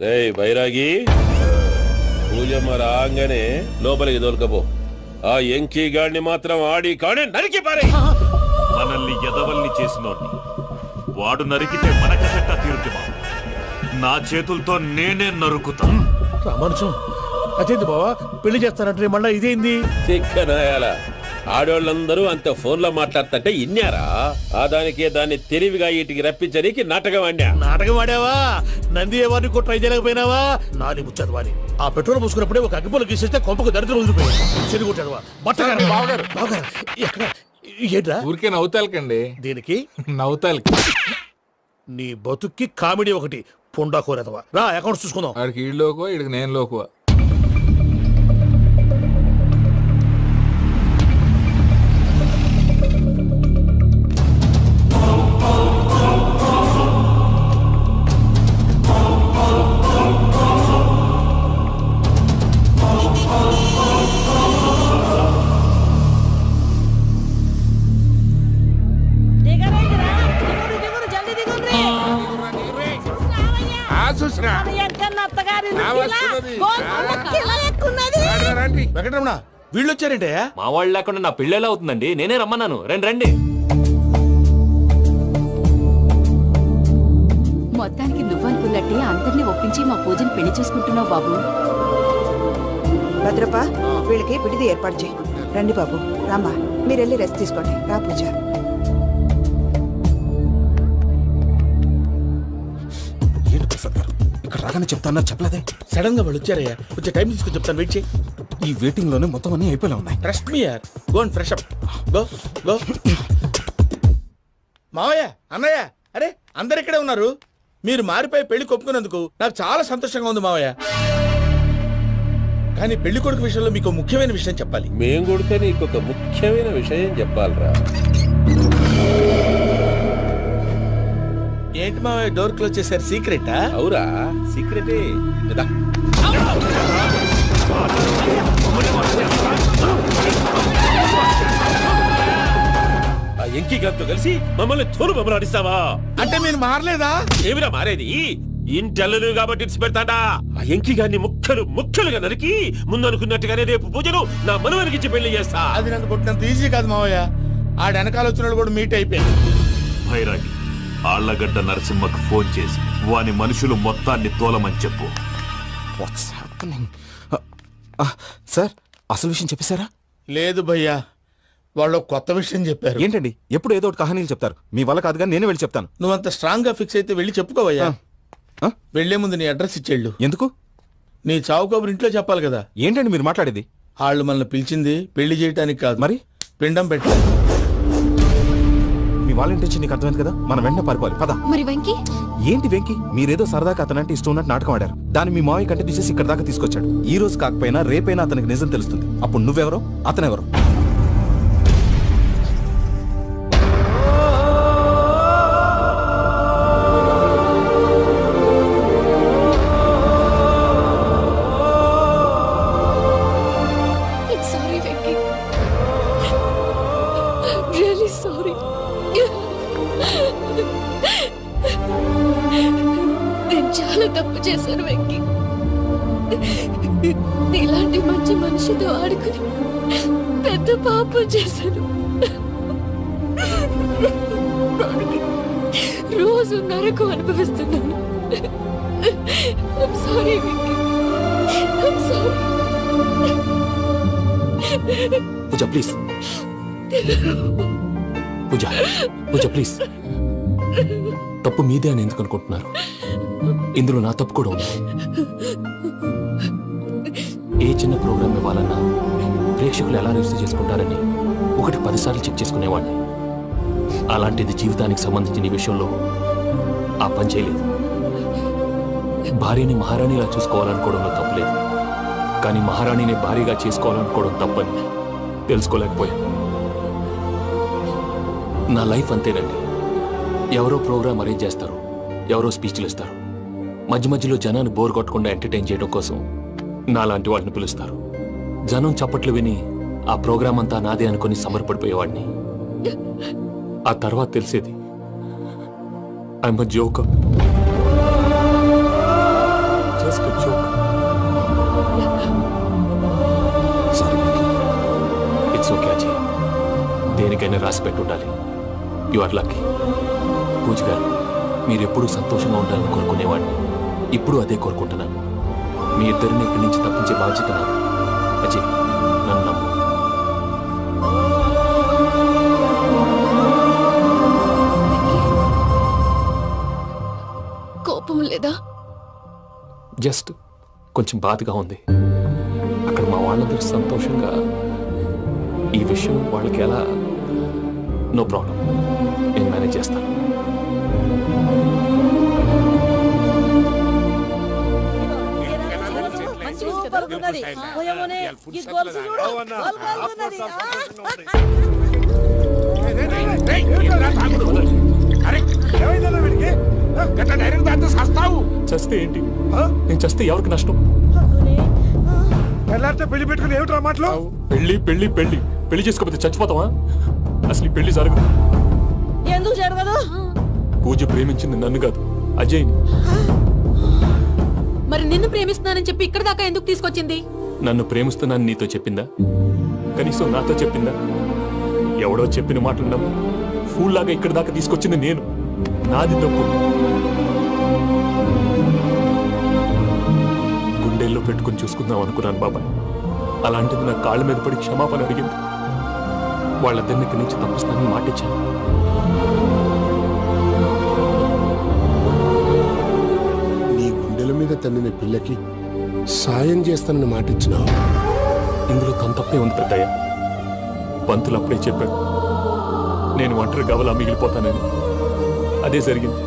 బైరాగి పూజమ్మ రాగానే లోపలికి దొరకపో. ఆ ఎంకీ గాడిని మాత్రం ఆడి కాడే నరికి పారే. మనల్ని ఎదవల్ని చేసినోడ్ని వాడు నరికితే మనకసట్ట తీరుతుమా? నా చేతులతో నేనే నరుకుతా. రామానుజం అదేంది బావా పెళ్లి చేస్తానంటే మళ్ళా ఇదేంది? చిక్కనాయాల ఆడోళ్ళందరూ అంత ఫోన్లో మాట్లాడుతుంటే ఇన్నారా? ఆ దానికే దాన్ని తెలివిగా వీటికి రప్పించడానికి నాటకం ఆడా. నాటకం ఆడావా? నంది ఎవరిని కూడా ట్రై చేయలేకపోయినావా? నాని ముచ్చదు వాని ఆ పెట్రోల్ పోసుకున్నప్పుడే ఒక అగ్గిపోలు గీసేస్తే కొంపకు దరిద్రం వదిలిపోయింది. చెరుగుంటాడువా బట్టగారు బావగారు బావగారు ఎక్కడ ఏంట్రా? ఊరికే నవ్వుతాలకండి. దీనికి నవ్వుతాలకి నీ బతుక్కి కామెడీ ఒకటి పుండా కోరేదవా. రా అకౌంట్స్ చూసుకుందాం. వాడికి ఈడు లోకువా, ఈడికి నేను లోకువా. వెంకటరమణ వీళ్ళు వచ్చారంటే మా వాళ్ళు లేకుండా నా పెళ్ళేలా అవుతుందండి? నేనే రమ్మన్నాను. రండి రండి. మొత్తానికి నువ్వనుకున్నట్టే అందరినీ ఒప్పించి మా పూజను పెళ్లి చేసుకుంటున్నావు బాబు. భద్రప్ప వీళ్ళకి పిడిది ఏర్పాటు చేయి. రండి బాబు రామ్మా, మీరు వెళ్ళి రెస్ట్ తీసుకోండి. రా పూజ. ఏంటి ప్రసాద్ గారు ఇక్కడ రాగానే చెప్తాను చెప్పలేదే? సడన్ గా వాళ్ళు వచ్చారయ్యా, కొంచెం టైం తీసుకొని చెప్తాను. వెయిట్ చేయి. ఈ వెయిటింగ్ లోనే మొత్తం అన్ని అయిపోయినా ఉన్నాయి. ట్రస్ట్ మీ యార్. Go and fresh up. Go go. మావయ్య అన్నయ్య, అరే అందరు ఇక్కడే ఉన్నారు. మీరు మారిపోయి పెళ్లి కొప్పుకున్నందుకు నాకు చాలా సంతోషంగా ఉంది మావయ్య. కానీ పెళ్లి కొడుకు విషయంలో మీకు ముఖ్యమైన విషయం చెప్పాలి. మేం కొడితే నీకు ఒక ముఖ్యమైన విషయం చెప్పాలరా. ఏంటి మావయ్య డోర్ క్లోజ్ చేశారు? సీక్రెటా? అవురా, సీక్రెటే. ఆ ఎంకీ గారితో కలిసి మమ్మల్ని తోలు బొమ్మలాడిస్తావా? అంటే మీరు మారలేదా? ఏమిరా మారేది? ఇంటల్లు కాబట్టి ఇడిచి పెడతాడా? ఆ ఎంకీ గారిని ముక్కలుగా నరికి ముందు అనుకున్నట్టుగానే రేపు పూజను నా మనవరికిచ్చి పెళ్లి చేస్తా. అది నన్ను కొట్టినంత ఈజీ కాదు మావయ్య. ఆ వెనకాల వచ్చిన కూడా మీట్ అయిపోయింది. భైరాగి ఆళ్లగడ్డ నరసింహకు ఫోన్ చేసి వాని మనుషులు మొత్తాన్ని తోలమని చెప్పు. సార్ అసలు విషయం చెప్పేశారా? లేదు భయ్యా, వాళ్ళు కొత్త విషయం చెప్పారు. ఏంటండి ఎప్పుడు ఏదో ఒకటి కహానీలు చెప్తారు. మీ వల్ల కాదు కానీ నేనే వెళ్ళి చెప్తాను. నువ్వంత స్ట్రాంగ్ గా ఫిక్స్ అయితే వెళ్ళి చెప్పుకోవయ్యా. వెళ్లే ముందు నీ అడ్రస్ ఇచ్చేళ్ళు. ఎందుకు? నీ చావు కబురు ఇంట్లో చెప్పాలి కదా. ఏంటండి మీరు మాట్లాడేది? వాళ్ళు మనల్ని పిలిచింది పెళ్లి చేయటానికి కాదు, మరి పిండం పెట్టాలి. మీ వాళ్ళ ఇంటి నీకు అర్థమైంది కదా, మనం వెంటనే పారిపోవాలి. పద. మరి వెంకీ? ఏంటి వెంకీ? మీరేదో సరదాగా అతనంటే ఇష్టం ఉన్నట్టు నాటకం ఆడారు. దాన్ని మీ మావయ్య కంటే తీసేసి ఇక్కడ దాకా తీసుకొచ్చాడు. ఈ రోజు కాకపోయినా రేపైనా అతనికి నిజం తెలుస్తుంది. అప్పుడు నువ్వెవరో అతనెవరో. నేను చాలా తప్పు చేశాను వెంకీ. నీలాంటి మంచి మనిషితో ఆడుకుని పెద్ద పాపం చేశాను. రోజు నరకం అనుభవిస్తున్నాను. I'm sorry, Venky. I'm sorry. Pooja please. Pooja please. తప్పు మీదే అని ఎందుకు అనుకుంటున్నారు? ఇందులో నా తప్పు కూడా ఉంది. ఏ చిన్న ప్రోగ్రామ్ ఇవ్వాలన్నా ప్రేక్షకులు ఎలా రిసీవ్ చేసుకుంటారని 1-10 సార్లు చెక్ చేసుకునేవాడిని. అలాంటిది జీవితానికి సంబంధించిన ఈ విషయంలో ఆ పని చేయలేదు. భార్యని మహారాణిలా చూసుకోవాలనుకోవడంలో తప్పులేదు, కానీ మహారాణిని భార్యగా చేసుకోవాలనుకోవడం తప్పని తెలుసుకోలేకపోయాను. నా లైఫ్ అంతేనండి. ఎవరో ప్రోగ్రామ్ అరేంజ్ చేస్తారు, ఎవరో స్పీచ్లు ఇస్తారు, మధ్య మధ్యలో జనాన్ని బోర్ కొట్టకుండా ఎంటర్టైన్ చేయడం కోసం నాలాంటి వాడిని పిలుస్తారు. జనం చప్పట్లు విని ఆ ప్రోగ్రామ్ అంతా నాదే అనుకుని సమర్పడిపోయేవాడిని. ఆ తర్వాత తెలిసేది ఐఎమ్ ఎ జోకర్. రాసి పెట్టుండాలి. You are lucky. పూజ గారు, మీరు ఎప్పుడూ సంతోషంగా ఉండాలని కోరుకునేవాడిని. ఇప్పుడు అదే కోరుకుంటున్నాను. మీ ఇద్దరిని ఇక్కడి నుంచి తప్పించే బాధ్యత నాది. అజయ్, నన్ను నమ్ము. కోపం లేదా? జస్ట్ కొంచెం బాధగా ఉంది. అక్కడ మా వాళ్ళందరూ సంతోషంగా, ఈ విషయం వాళ్ళకి ఎలా? నో ప్రాబ్లం, నేను మేనేజ్ చేస్తాను. చస్తే ఏంటి? నేను చస్తే ఎవరికి నష్టం? పెళ్లి పెట్టుకుని ఏమిట్రా మాటలు? పెళ్లి పెళ్లి పెళ్లి పెళ్లి చేసుకోకపోతే చచ్చిపోతావా? అసలు ఈ పెళ్లి జరగదు. ఎందుకు జరగదు? పూజ ప్రేమించింది నన్ను కాదు, అజయ్ని. మరి నిన్ను ప్రేమిస్తున్నానని చెప్పి ఇక్కడ దాకా ఎందుకు తీసుకొచ్చింది? నన్ను ప్రేమిస్తున్నాను నీతో చెప్పిందా? కనీసం నాతో చెప్పిందా? ఎవడో చెప్పిన మాటలు నమ్ము ఫూల్ లాగా ఇక్కడ దాకా తీసుకొచ్చింది నేను. నాది తప్పు. గుండెల్లో పెట్టుకుని చూసుకుందాం అనుకున్నాను బాబాయ్. అలాంటిది నా కాళ్ళ మీద పడి క్షమాపణ అడిగింది. వాళ్ళిద్దరిని ఇక్కడి నుంచి తప్పిస్తానని మాటిచ్చాను. నీ గుండెల మీద తన్నిన పిల్లకి సాయం చేస్తానని మాటిచ్చినావు. ఇందులో తన తప్పే ఉంది పెద్దయ్య. పంతులు అప్పుడే చెప్పాడు నేను ఒంటరి గవలా మిగిలిపోతానని. అదే జరిగింది.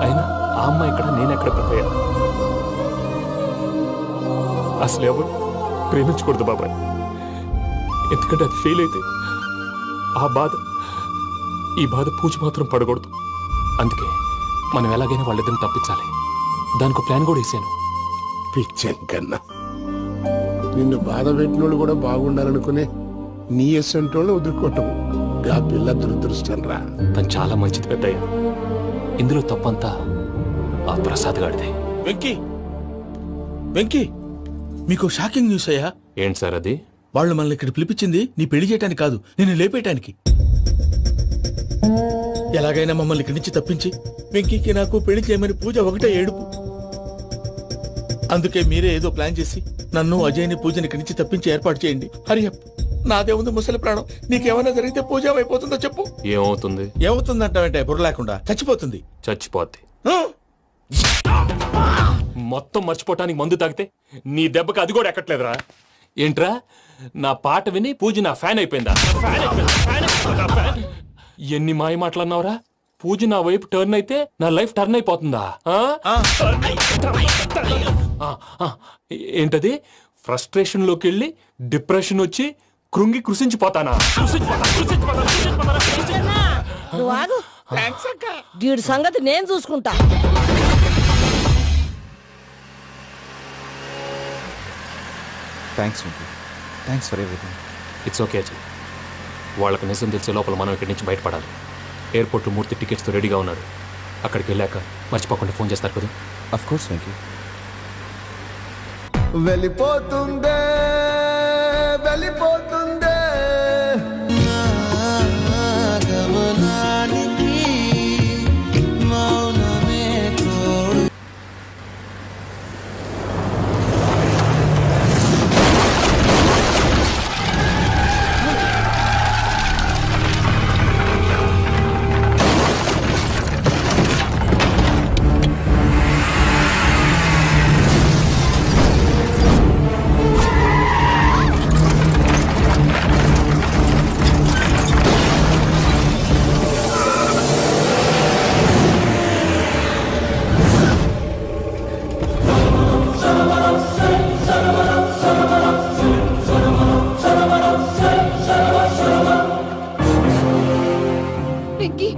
అయినా ఆ అమ్మాయి ఎక్కడ, నేనెక్కడ పెద్దయ్య? అసలు ఎవరు ప్రేమించకూడదు బాబాయ్. ఎందుకంటే అది ఫెయిల్ అయితే ఈ బాధ పూజ మాత్రం పడకూడదు. అందుకే మనం ఎలాగైనా వాళ్ళిద్దరిని తప్పించాలి. దానికి ప్లాన్ కూడా వేసాను. పిచ్చం కన్నా నిన్ను బాధ పెట్టినోళ్ళు కూడా బాగుండాలనుకునే నీ ఎస్సంటోళ్ళు వదులుకోవటం ఆ పిల్ల దురదృష్టం రా. తను చాలా మంచిది పెద్దయ్య. ఇందులో తప్పంతా ఆ ప్రసాద్ గాడిదే. వెంకీ, వెంకీ, మీకు షాకింగ్ న్యూస్ అయ్యా. ఏంటి సార్ అది? వాళ్ళు మనల్ని ఇక్కడ పిలిపించింది నీ పెళ్లి చేయడానికి కాదు, నిన్ను లేపేయటానికి. ఎలాగైనా మమ్మల్ని ఇక్కడి నుంచి తప్పించి వెంకీకి నాకు పెళ్లి చేయమని పూజ ఒకటే ఏడుపు. అందుకే మీరే ఏదో ప్లాన్ చేసి నన్ను అజయ్ని పూజని ఇక్కడి నుంచి తప్పించి ఏర్పాటు చేయండి. హరియప్, నాదే ఉంది ముసలి ప్రాణం. నీకేమైనా జరిగితే పూజ అయిపోతుందో చెప్పు. ఏమవుతుంది? ఏమవుతుందంటావంటే బుర్ర లేకుండా చచ్చిపోతుంది. చచ్చిపోద్ది. ఆ? మొత్తం మర్చిపోవటానికి మందు తాగితే నీ దెబ్బకి అది కూడా ఎక్కట్లేదురా. ఏంట్రా, నా పాట విని పూజ నా ఫ్యాన్ అయిపోయిందా? ఎన్ని మాయ మాటలన్నావురా? పూజ నా వైపు టర్న్ అయితే నా లైఫ్ టర్న్ అయిపోతుందా? ఏంటది? ఫ్రస్ట్రేషన్ లోకి వెళ్ళి డిప్రెషన్ వచ్చి కృంగి కృషించిపోతానా? నువ్వు ఆగు. వీడి సంగతి నేను చూసుకుంటా. Thanks Venky, thanks for everything. It's okay Ajay. వాళ్ళకి నిజం తెలిసే లోపల మనం ఇక్కడి నుంచి బయటపడాలి. ఎయిర్పోర్ట్లో మూర్తి టికెట్స్తో రెడీగా ఉన్నాడు. అక్కడికి వెళ్ళాక మర్చిపోకుండా ఫోన్ చేస్తారు కదా. Of course Venky. వెళ్ళిపోతుందే వెళ్ళిపోతుందే గమనానికి మౌనమే తోడు.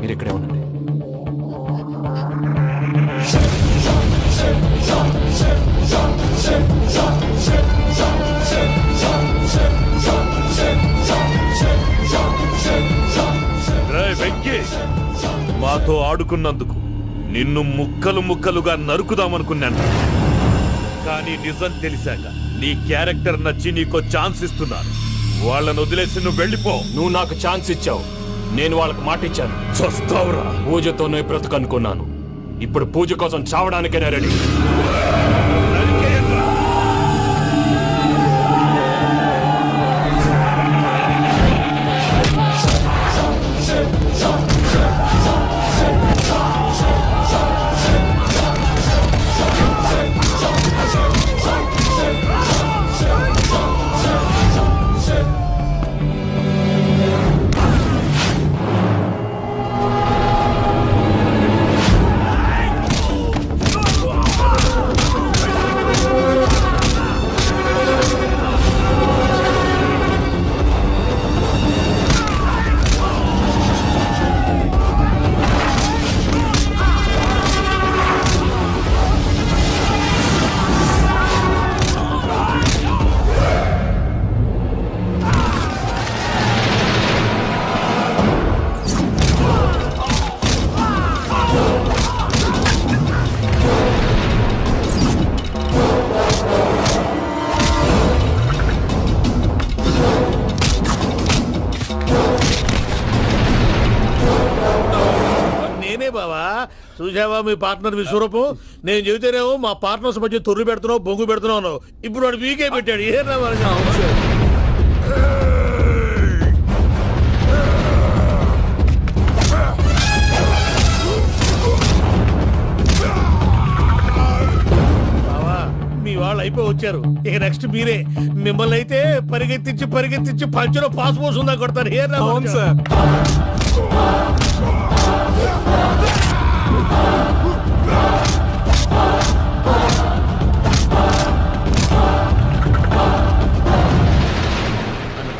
మీరు ఇక్కడే ఉండండి. వెంకీ, మాతో ఆడుకున్నందుకు నిన్ను ముక్కలు ముక్కలుగా నరుకుదామనుకున్నాను. కానీ నిజం తెలిసాక నీ క్యారెక్టర్ నచ్చి నీకో ఛాన్స్ ఇస్తున్నాను. వాళ్ళను వదిలేసి నువ్వు వెళ్ళిపో. నువ్వు నాకు ఛాన్స్ ఇచ్చావు, నేను వాళ్ళకి మాట ఇచ్చాను. చస్తావురా. పూజతోనే బ్రతుకనుకున్నాను, ఇప్పుడు పూజ కోసం చావడానికైనా రెడీ. బావా చూసావా మీ పార్ట్నర్ విశ్వరూపం? నేను చెబితేనేమో మా పార్ట్నర్స్ మధ్య తొర్రు పెడుతున్నావు, బొంగు పెడుతున్నావు. ఇప్పుడు వాడు వీకే పెట్టాడు. ఏ బావా మీ వాళ్ళు అయిపోయి వచ్చారు, ఇక నెక్స్ట్ మీరే. మిమ్మల్ని అయితే పరిగెత్తించి పరిగెత్తించి పంచలో పాస్ పోసుందా కొడతారు. ఏ సార్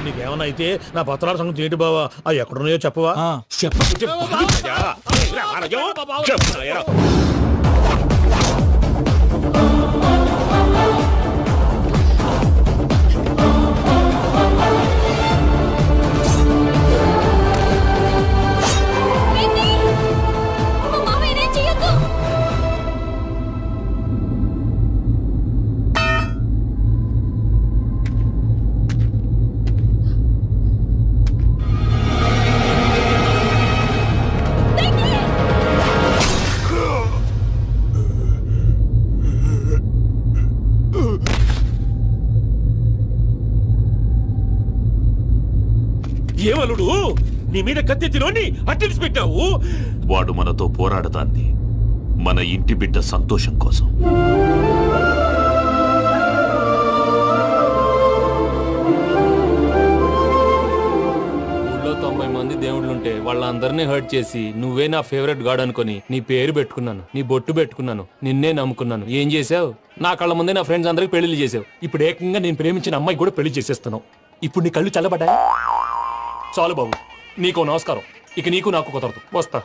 నీకేమన్నా అయితే నా పత్రాల సంగతి ఏంటి బావా? అవి ఎక్కడున్నాయో చెప్పవా? ఏమలుడు నీ మీద కత్తెత్తిలోని అట్టెలిసి పెట్టావు. వాడు మనతో పోరాడతాంది మన ఇంటి బిడ్డ సంతోషం కోసం. ఊళ్ళో 90 మంది దేవుళ్ళుంటే వాళ్ళందరినీ హర్ట్ చేసి నువ్వే నా ఫేవరెట్ గాడ్ అనుకుని నీ పేరు పెట్టుకున్నాను, నీ బొట్టు పెట్టుకున్నాను, నిన్నే నమ్ముకున్నాను. ఏం చేసావు? నా కళ్ళ ముందే నా ఫ్రెండ్స్ అందరికి పెళ్లి చేసావు. ఇప్పుడు ఏకంగా నేను ప్రేమించిన అమ్మాయి కూడా పెళ్లి చేసేస్తున్నావు. ఇప్పుడు నీ కళ్ళు చల్లబడ్డాయా? చాలు బాబు, నీకు నమస్కారం. ఇక నీకు నాకు కుదరదు, వస్తా.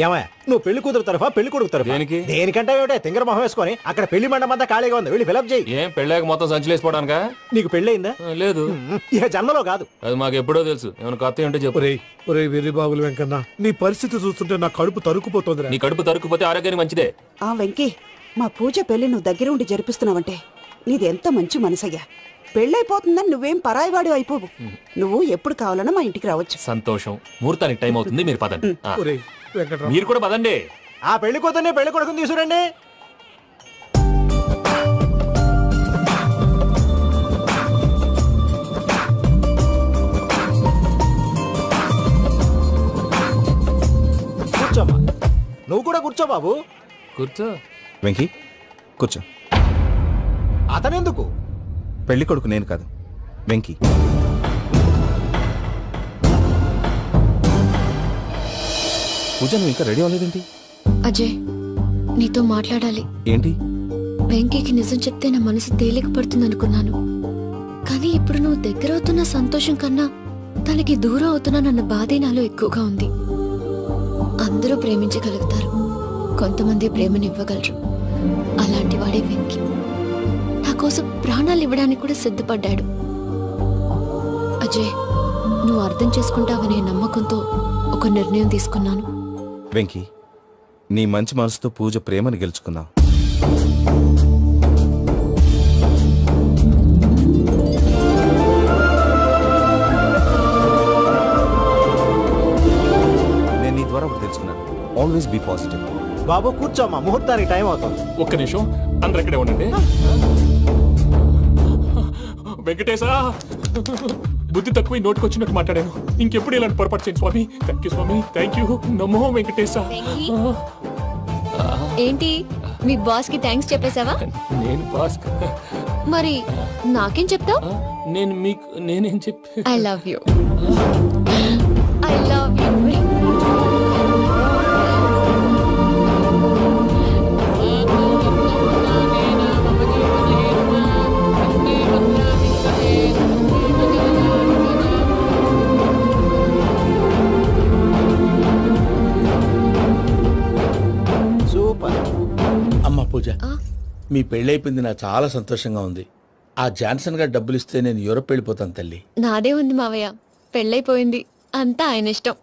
ఏమయ్య, నువ్వు పెళ్లి కూతురు తరఫా పెళ్లి కొడుకు తరఫా? దేనికి? దేనికంటే ఏమిటే తింగర మొహం వేసుకొని అక్కడ పెళ్లి మండపం అంతా ఖాళీగా ఉంది, వెళ్ళి ఫిలప్ చేయి. ఏం పెళ్ళాక మొత్తం సంచలేసిపోవడానికా? నీకు పెళ్ళయిందా? లేదు. ఇక జన్మలో కాదు. అది మాకు ఎప్పుడో తెలుసు. ఏమైనా కొత్త ఉంటే చెప్పు. ఒరే వెర్రి బాబులు వెంకన్న, నీ పరిస్థితి చూస్తుంటే నా కడుపు తరుక్కుపోతుంది. నీ కడుపు తరుక్కుపోతే ఆరోగ్యానికి మంచిదే. ఆ వెంకీ, మా పూజ పెళ్లి నువ్వు దగ్గర ఉండి జరిపిస్తున్నావంటే నీది ఎంత మంచి మనసయ్యా. పెళ్ళైపోతుందని నువ్వేం పరాయివాడు అయిపోవు. నువ్వు ఎప్పుడు కావాలన్నా మా ఇంటికి రావచ్చు. సంతోషం. ముహూర్తానికి టైం అవుతుంది, మీరు పదండి. వెంకట్రావు, మీరు కూడా పదండి. ఆ పెళ్లి కూతుర్ని పెళ్లి కొడుకుని తీసుకురండి. కూర్చోమ్మా. నువ్వు కూడా కూర్చో బాబు. కూర్చో. వెంకీ కూర్చో. అతనెందుకు? పెళ్లి కొడుకు నేను కాదు, వెంకీ. పూజ నువ్వు ఇంకా రెడీ అవ్వలేదేంటి? అజయ్, నీతో మాట్లాడాలి. ఏంటి? వెంకీకి నిజం చెప్తే నా మనసు తేలిక పడుతుంది అనుకున్నాను. కానీ ఇప్పుడు నువ్వు దగ్గర అవుతున్న సంతోషం కన్నా తనకి దూరం అవుతున్నానన్న బాధే నాలో ఎక్కువగా ఉంది. అందరూ ప్రేమించగలుగుతారు, కొంతమంది ప్రేమనివ్వగలరు. అలాంటి వాడే వెంకీ. నా కోసం ప్రాణాలు ఇవ్వడానికి కూడా సిద్ధపడ్డాడు. అజయ్, నువ్వు అర్థం చేసుకుంటావనే నమ్మకంతో ఒక నిర్ణయం తీసుకున్నాను. వెంకీ, నీ మంచి మనసుతో పూజ ప్రేమని గెలుచుకుందాం. Always be positive. బాబు కూర్చోమ్మా, ముహూర్తానికి టైం అవుతుంది. ఒక్క నిమిషం, అందరు ఇక్కడే ఉండండి. వెంకటేశా, బుద్ధి తక్కువ నోటికి వచ్చినట్టు మాట్లాడాను. ఇంకెప్పుడు ఇలాంటి పొరపాటు చేయండి స్వామి. థ్యాంక్ యూ స్వామి, థ్యాంక్ యూ. నమో వెంకటేశ. ఏంటి మీ బాస్ కి థ్యాంక్స్ చెప్పేశావా? నేను బాస్ మరి నాకేం చెప్తావు? నేను మీకు నేనేం చెప్పి I love you. I love you. Super. అమ్మ పూజ, మీ పెళ్ళైపోయింది నాకు చాలా సంతోషంగా ఉంది. ఆ జాన్సన్ గారు డబ్బులు ఇస్తే నేను యూరోప్ వెళ్ళిపోతాను తల్లి. నాదే ఉంది మావయ్య, పెళ్ళైపోయింది, అంతా ఆయన ఇష్టం.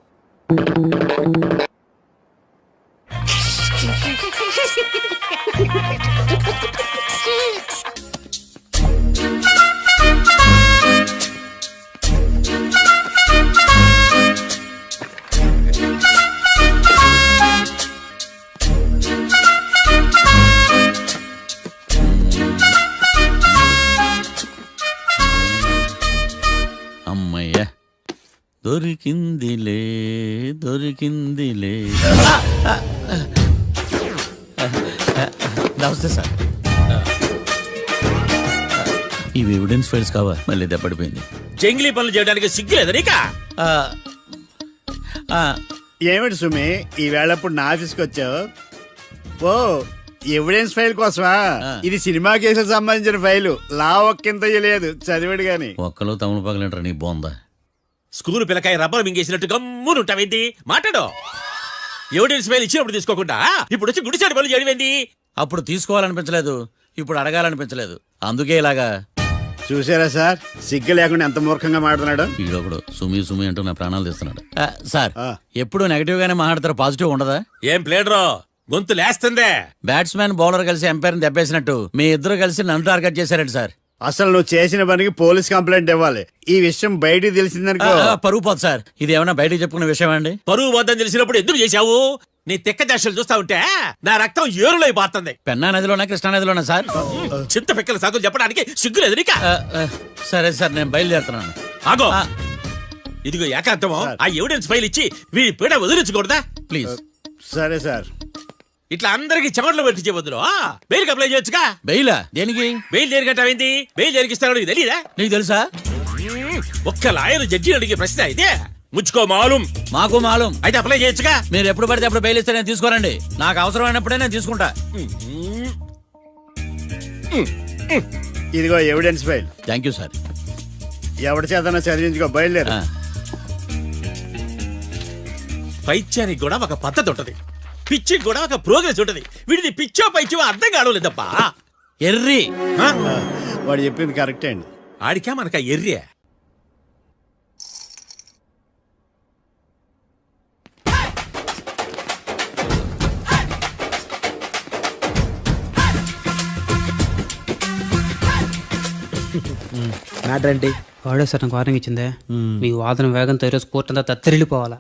అమ్మయ్య, దొరికిందిలే దొరికిందిలే. నమస్తే సార్. ఇవి ఎవిడెన్స్ ఫైల్స్ కావా? మళ్ళీ దెబ్బడిపోయింది. జంగిలీ పనులు చేయడానికి సిగ్గులేదు నీకా? ఏమిటి సుమి, ఈ వేళప్పుడు నా ఆఫీస్కి వచ్చావు? ఓ, ఎవిడెన్స్ ఫైల్ కోసమా? ఇది సినిమా కేసులకు సంబంధించిన ఫైలు. లా ఒక్కింత లేదు, చదివాడు గాని. ఒక్కలో తమను పగలంటారు నీ బోందా. School పిల్లకాయ rubber మింగేసినట్టు గమ్మునుంటావేంటి? మాట్లాడు. ఎవిడెన్స్ ఫైల్ ఇచ్చినప్పుడు తీసుకోకుండా ఇప్పుడు వచ్చి గుడిసాడు పనులు చేయడమేంటి? అప్పుడు తీసుకోవాలనిపించలేదు, ఇప్పుడు అడగాలనిపించలేదు, అందుకే ఇలాగా. చూసారా సార్, సిగ్గు లేకుండా ఎంత మూర్ఖంగా మాట్లాడుతున్నాడు. ఈడొకడు సుమి సుమి అంటూ నా ప్రాణాలు తీస్తున్నాడు. సార్, ఎప్పుడు నెగటివ్ గానే మాట్లాడతారు, పాజిటివ్ ఉండదా? ఏం ప్లేడరో గొంతు లేస్తుందే. బ్యాట్స్మెన్ బౌలర్ కలిసి ఎంపైర్ దెబ్బేసినట్టు మీ ఇద్దరు కలిసి నన్ను టార్గెట్ చేశారండి సార్. అసలు నువ్వు చేసిన పనికి పోలీస్ కంప్లైంట్ ఇవ్వాలి. ఈ విషయం బయటికి తెలిసిందనుకో పరువు పోదు సార్. ఇది ఏమన్నా బయటికి చెప్పుకున్న విషయం అండి? పరువు వద్దని తెలిసినప్పుడు ఎందుకు చేశావు? నీ తెక్క దశలు చూస్తా ఉంటే నా రక్తం ఏరులై పారుతుంది. పెన్నా నదిలోనా కృష్ణా నదిలోనా సార్? చింత పిక్కల సాగులు చెప్పడానికి సిగ్గులేదు నీకా? సరే సార్, నేను బయలుదేరుతున్నాను. ఆగో, ఇదిగో ఏకాంతమో ఆ ఎవిడెన్స్ ఫైల్ ఇచ్చి వీడి పీడ వదిలించకూడదా? ప్లీజ్. సరే సార్. ఇట్లా అందరికి చెమటలు పెట్టి వద్దు. బెయిల్కి అప్లై చేయొచ్చుగా. బెయిలా? దేనికి? బెయిల్ దేనికంటావేంది? బెయిల్ దేనికిస్తాడో నీకు తెలీదా? నీకు తెలుసా? ఒక్క లాయర్ జడ్జి అడిగే ప్రశ్న అయితే ముచ్చుకో మాలూం. మాకు మాలూం. అయితే అప్లై చేయొచ్చుగా. మీరు ఎప్పుడు పడితే అప్పుడు బెయిల్ ఇస్తే నేను తీసుకోరండి. నాకు అవసరమైనప్పుడే నేను తీసుకుంటా. ఇదిగో evidence file. Thank you sir. ఎవరి చేతనా చదివించుకో, బయలుదేరు. పైత్యానికి కూడా ఒక పద్ధతి ఉంటది, పిచ్చికి కూడా ఒక ప్రోగ్రెస్ ఉంటది. వీడిది పిచ్చో పైచో అర్థం కావలేదప్ప. ఎర్రి. వాడు చెప్పింది కరెక్టే అండి. ఆడికా మనక ఎర్రియా? మ్యాటర్ ఏంటి? వాడే సార్ నాకు వార్నింగ్ ఇచ్చిందే. మీ వాదన వేగంతో ఈరోజు కోర్టు అంతా తత్తరిల్లిపోవాలా.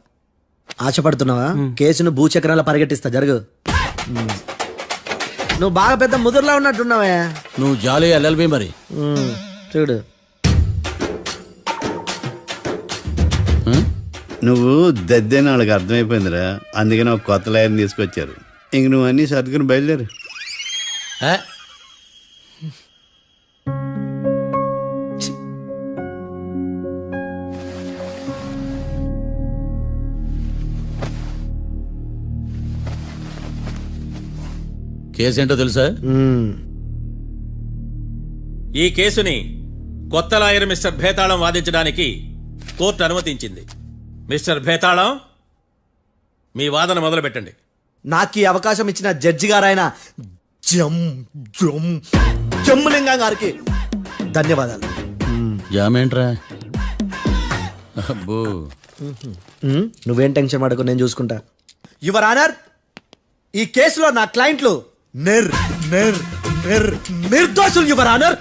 ఆశపడుతున్నావా? కేసును భూచక్రాల పరిగెట్టిస్తా, జరుగు. నువ్వు బాగా పెద్ద ముదురులా ఉన్నట్టున్నావే. నువ్వు జాలి ఎల్ఎల్బి మరి. చూడు, నువ్వు దద్దేని వాళ్ళకి అర్థమైపోయిందిరా, అందుకని ఒక కొత్త లాయర్ని తీసుకొచ్చారు. ఇంక నువ్వు అన్ని సర్దుకుని బయలుదేరు. కేసు ఏంటో తెలుసా? ఈ కేసుని కొత్త లాయర్ మిస్టర్ భేతాళం వాదించడానికి కోర్టు అనుమతించింది. మిస్టర్ భేతాళం, మీ వాదన మొదలు పెట్టండి. నాకు ఈ అవకాశం ఇచ్చిన జడ్జి గారైన జమ్ములింగం గారికి ధన్యవాదాలు. జామేంట్రా? అబ్బో, నువ్వేం టెన్షన్ పడకు, నేను చూసుకుంటా. యువర్ ఆనర్, ఈ కేసులో నా క్లయింట్లు నిర్దోషులు యువర్ ఆనర్.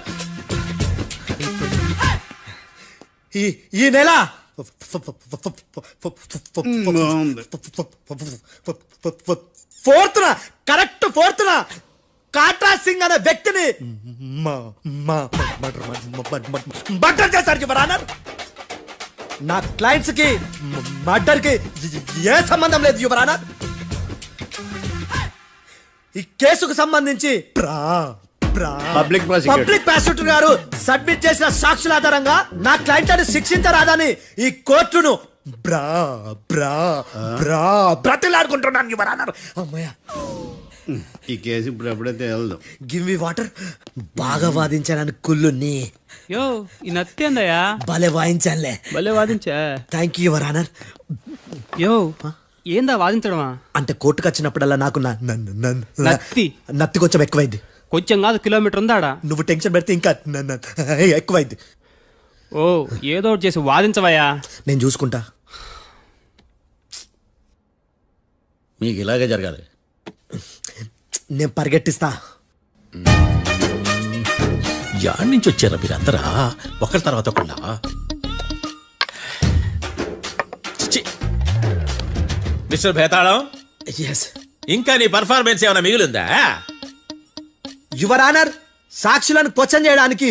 ఈ నెల ఫోర్త్న కరెక్ట్ ఫోర్త్న కాట్రా సింగ్ అనే వ్యక్తిని మర్డర్ చేశారు యువర్ ఆనర్. నా క్లయింట్స్ కి మర్డర్ కి ఏ సంబంధం లేదు యువర్ ఆనర్. ఈ కేసుకు సంబంధించి పబ్లిక్ ప్రాసిక్యూటర్ గారు సబ్మిట్ చేసిన సాక్షుల ఆధారంగా నా క్లయింట్ అని శిక్షించరాదని ఈ కోర్టును బ్రతిలాడుకుంటున్నాను యువర్ ఆనర్. అమ్మయ్య, ఈ కేసు ఇప్పుడు ఎప్పుడైతే వెళ్దాం. Give me water. బాగా వాదించానని కుళ్ళుని యో ఈ నత్తేందయ్యా భలే వాయించానులే. భలే వాదించా. Thank you your honour. యో ఏందా వాదించడమా? అంటే కోర్టుకు వచ్చినప్పుడల్లా నాకు నత్తి కొంచెం ఎక్కువైంది. కొంచెం కాదు, కిలోమీటర్ ఉందాడా. నువ్వు టెన్షన్ పెడితే ఇంకా ఎక్కువైంది. ఓ ఏదో ఒకటి చేసి వాదించవయ్యా. నేను చూసుకుంటా. మీకు ఇలాగే జరగాలి. నేను పరిగెట్టిస్తా. యాడ్ నుంచి వచ్చారా మీరందరా ఒకరి తర్వాత ఒకళ్ళ? మిస్టర్ భేతాళం, ఎస్ ఇంకా నీ పర్ఫార్మెన్స్ ఏమైనా మిగిలిందా? యువర్ ఆనర్, సాక్షులను క్వశ్చన్ చేయడానికి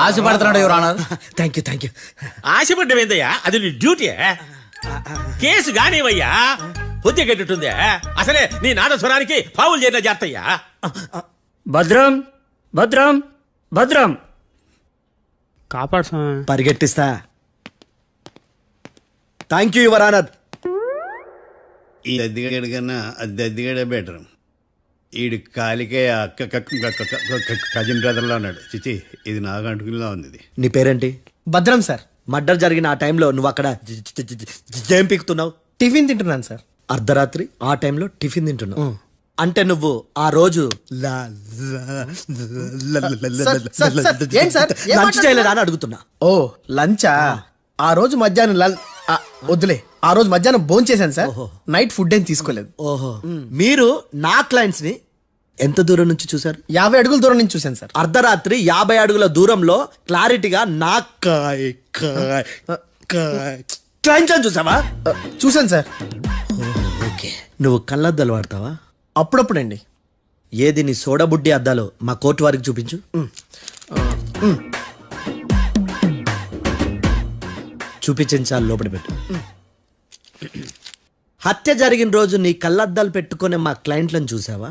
ఆశపడుతున్నాడు యువర్ ఆనర్. Thank you. ఆశపడ్డం ఏందయ్యా? అది నీ డ్యూటీ. కేసు గానివయ్యా, బుద్ధి గట్టుందే. అసలే నీ నాదస్వరానికి పావులు చేరిన జాతయ్యా. భద్రం భద్రం భద్రం కాపాడు. పరిగెట్టిస్తా. Thank you your honour. ఈ అద్దెగాడి కన్నా అద్దెగాడే బెటర్. ఈడు కాలికే కజిన్ బ్రదర్లో అన్నాడు. చిచి, ఇది నాకు అంటుకునిలా ఉంది. ఇది నీ పేరేంటి? భద్రం సార్. మర్డర్ జరిగిన ఆ టైంలో నువ్వు అక్కడ ఏం పీకుతున్నావు? టిఫిన్ తింటున్నాను సార్. అర్ధరాత్రి ఆ టైంలో టిఫిన్ తింటున్నావు అంటే నువ్వు ఆ రోజు లంచ్ చేయలేదా అని అడుగుతున్నా. ఓ లంచా? ఆ రోజు మధ్యాహ్నం వద్దులే, ఆ రోజు మధ్యాహ్నం భోజనం చేశాను సార్. నైట్ ఫుడ్ ఏం తీసుకోలేదు. ఓహో, మీరు నా క్లయింట్స్ ని ఎంత దూరం నుంచి చూసారు? 50 అడుగుల దూరం నుంచి చూశాను సార్. అర్ధరాత్రి 50 అడుగుల దూరంలో క్లారిటీగా నా క్లయింట్స్ అని చూసావా? చూశాను సార్. ఓకే, నువ్వు కళ్ళద్దాలు వాడతావా? అప్పుడప్పుడండి. ఏది నీ సోడబుడ్డి అద్దాలు మా కోర్టు వారికి చూపించు. చూపించాలి, లోపల పెట్టు. హత్య జరిగిన రోజు నీ కళ్ళద్దాలు పెట్టుకునే మా క్లయింట్లను చూసావా?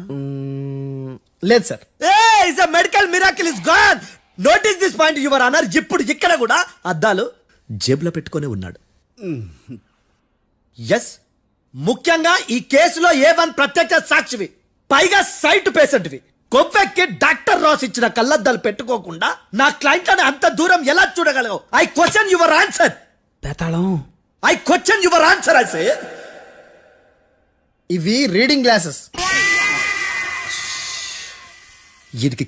లేదు sir. Medical miracle is gone. Notice this point your honour. ఇప్పుడు ఇక్కడ కూడా అద్దాలు జేబులో పెట్టుకొని ఉన్నాడు. ఎస్, ముఖ్యంగా ఈ కేసులో A1 ప్రత్యక్ష సాక్షివి, పైగా సైట్ పేషెంట్వి. కొవ్వెక్కి డాక్టర్ రాస్ ఇచ్చిన కళ్ళద్దాలు పెట్టుకోకుండా నా క్లయింట్ అని అంత దూరం ఎలా చూడగలవు? I question your answer. Bethalam, I question your answer. I say ఇవి రీడింగ్ గ్లాసెస్. వీడికి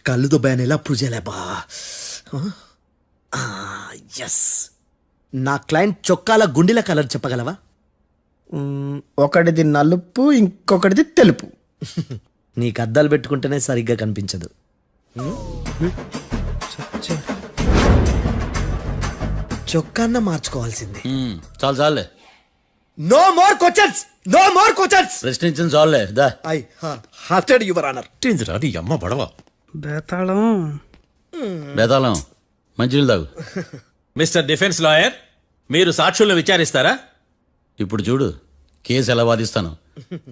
కళ్ళు దుబ్బాయని ఎలా ప్రూవ్ చేయలేబా? ఎస్, నా క్లయింట్ చొక్కాల గుండెల కలర్ చెప్పగలవా? ఒకటిది నలుపు, ఇంకొకటిది తెలుపు. నీకు అద్దాలు పెట్టుకుంటేనే సరిగ్గా కనిపించదు. చొక్కాన్న మార్చుకోవాల్సింది. చాలు చాలే. No more questions, no more questions. ప్రశ్నించిన చాలులే. That I hurted your honour. నీ అమ్మ బడవ. బేతాళం, బేతాళం, మంచినీళ్ళు తాగు. మిస్టర్ డిఫెన్స్ లాయర్, మీరు సాక్షులను విచారిస్తారా? ఇప్పుడు చూడు కేసు ఎలా వాదిస్తాను.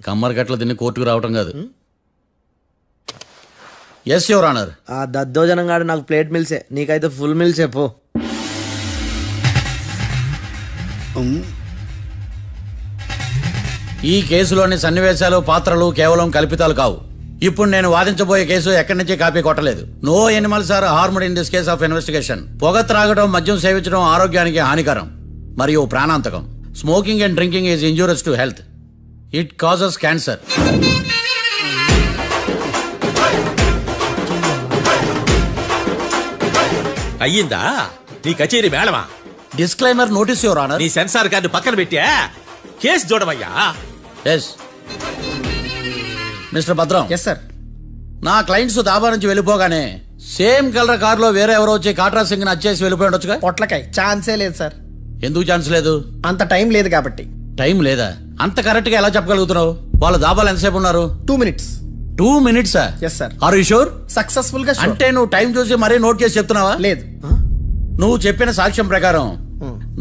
కమ్మరి గట్ల తిని కోర్టుకు రావటం కాదు. Yes your honour. ఆ దద్దోజనం గాడు నాకు ప్లేట్ మిల్సే, నీకైతే ఫుల్ మిల్సే పో. ఈ కేసులోని సన్నివేశాలు, పాత్రలు కేవలం కల్పితాలు కావు. ఇప్పుడు నేను వాదించబోయే కేసు ఎక్కడి నుంచి కాపీ కొట్టలేదు. No animals are harmed in this case of investigation. పొగ త్రాగడం, మద్యం సేవించడం ఆరోగ్యానికి హానికరం మరియు ప్రాణాంతకం. Smoking and drinking is injurious to health. It causes cancer. అయ్యిందా నీ కచేరీ మేడమా? Disclaimer notice your honour. నీ సెన్సార్ కార్డు పక్కన పెట్టా కేసు చూడమయ్యా. Yes mister Bhadram. Yes sir. నా క్లయింట్స్ దాబా నుంచి వెళ్ళిపోగానే సేమ్ కలర్ కారులో వేరే ఎవరో వచ్చి కాట్రా సింగ్ వచ్చేసి వెళ్ళిపోయి ఉండొచ్చుగా. పొట్లకాయ ఛాన్సే లేదు సార్. ఎందుకు ఛాన్స్ లేదు? అంత టైం లేదు కాబట్టి. టైం లేదా? అంత కరెక్ట్ గా ఎలా చెప్పగలుగుతున్నావు? వాళ్ళ దాబాలు ఎంతసేపు ఉన్నారు? 2 minutes. 2 minutes? Yes sir. Are you sure? Successful గా sure. అంటే నువ్వు టైం చూసి మరీ నోట్ చేసి చెప్తున్నావా? లేదు. నువ్వు చెప్పిన సాక్ష్యం ప్రకారం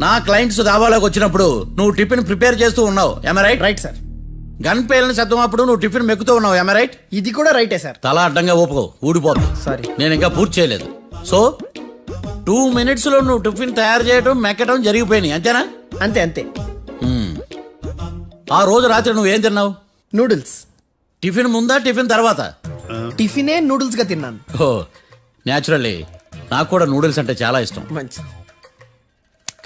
నా క్లయింట్స్ దాబాలోకి వచ్చినప్పుడు నువ్వు టిఫిన్ ప్రిపేర్ చేస్తూ ఉన్నావు. Am I right? Right sir. Gun పేలిన శబ్దం అప్పుడు నువ్వు టిఫిన్ మెక్కుతూ ఉన్నావు. Am I right? ఇది కూడా రైటే సార్. తల అడ్డంగా ఊపుకో, ఊడిపోదు. సారీ. నేను ఇంకా పూర్తి చేయలేదు. సో 2 minutes లో నువ్వు టిఫిన్ తయారు చేయడం మెక్కడం జరిగిపోయినాయి, అంతేనా? అంతే అంతే. ఆ రోజు రాత్రి నువ్వేం తిన్నావు? నూడిల్స్. టిఫిన్ ముందా టిఫిన్ తర్వాత? టిఫినే నూడిల్స్ గా తిన్నాను. ఓ న్యాచురల్లీ నాకు కూడా నూడిల్స్ అంటే చాలా ఇష్టం. మంచి.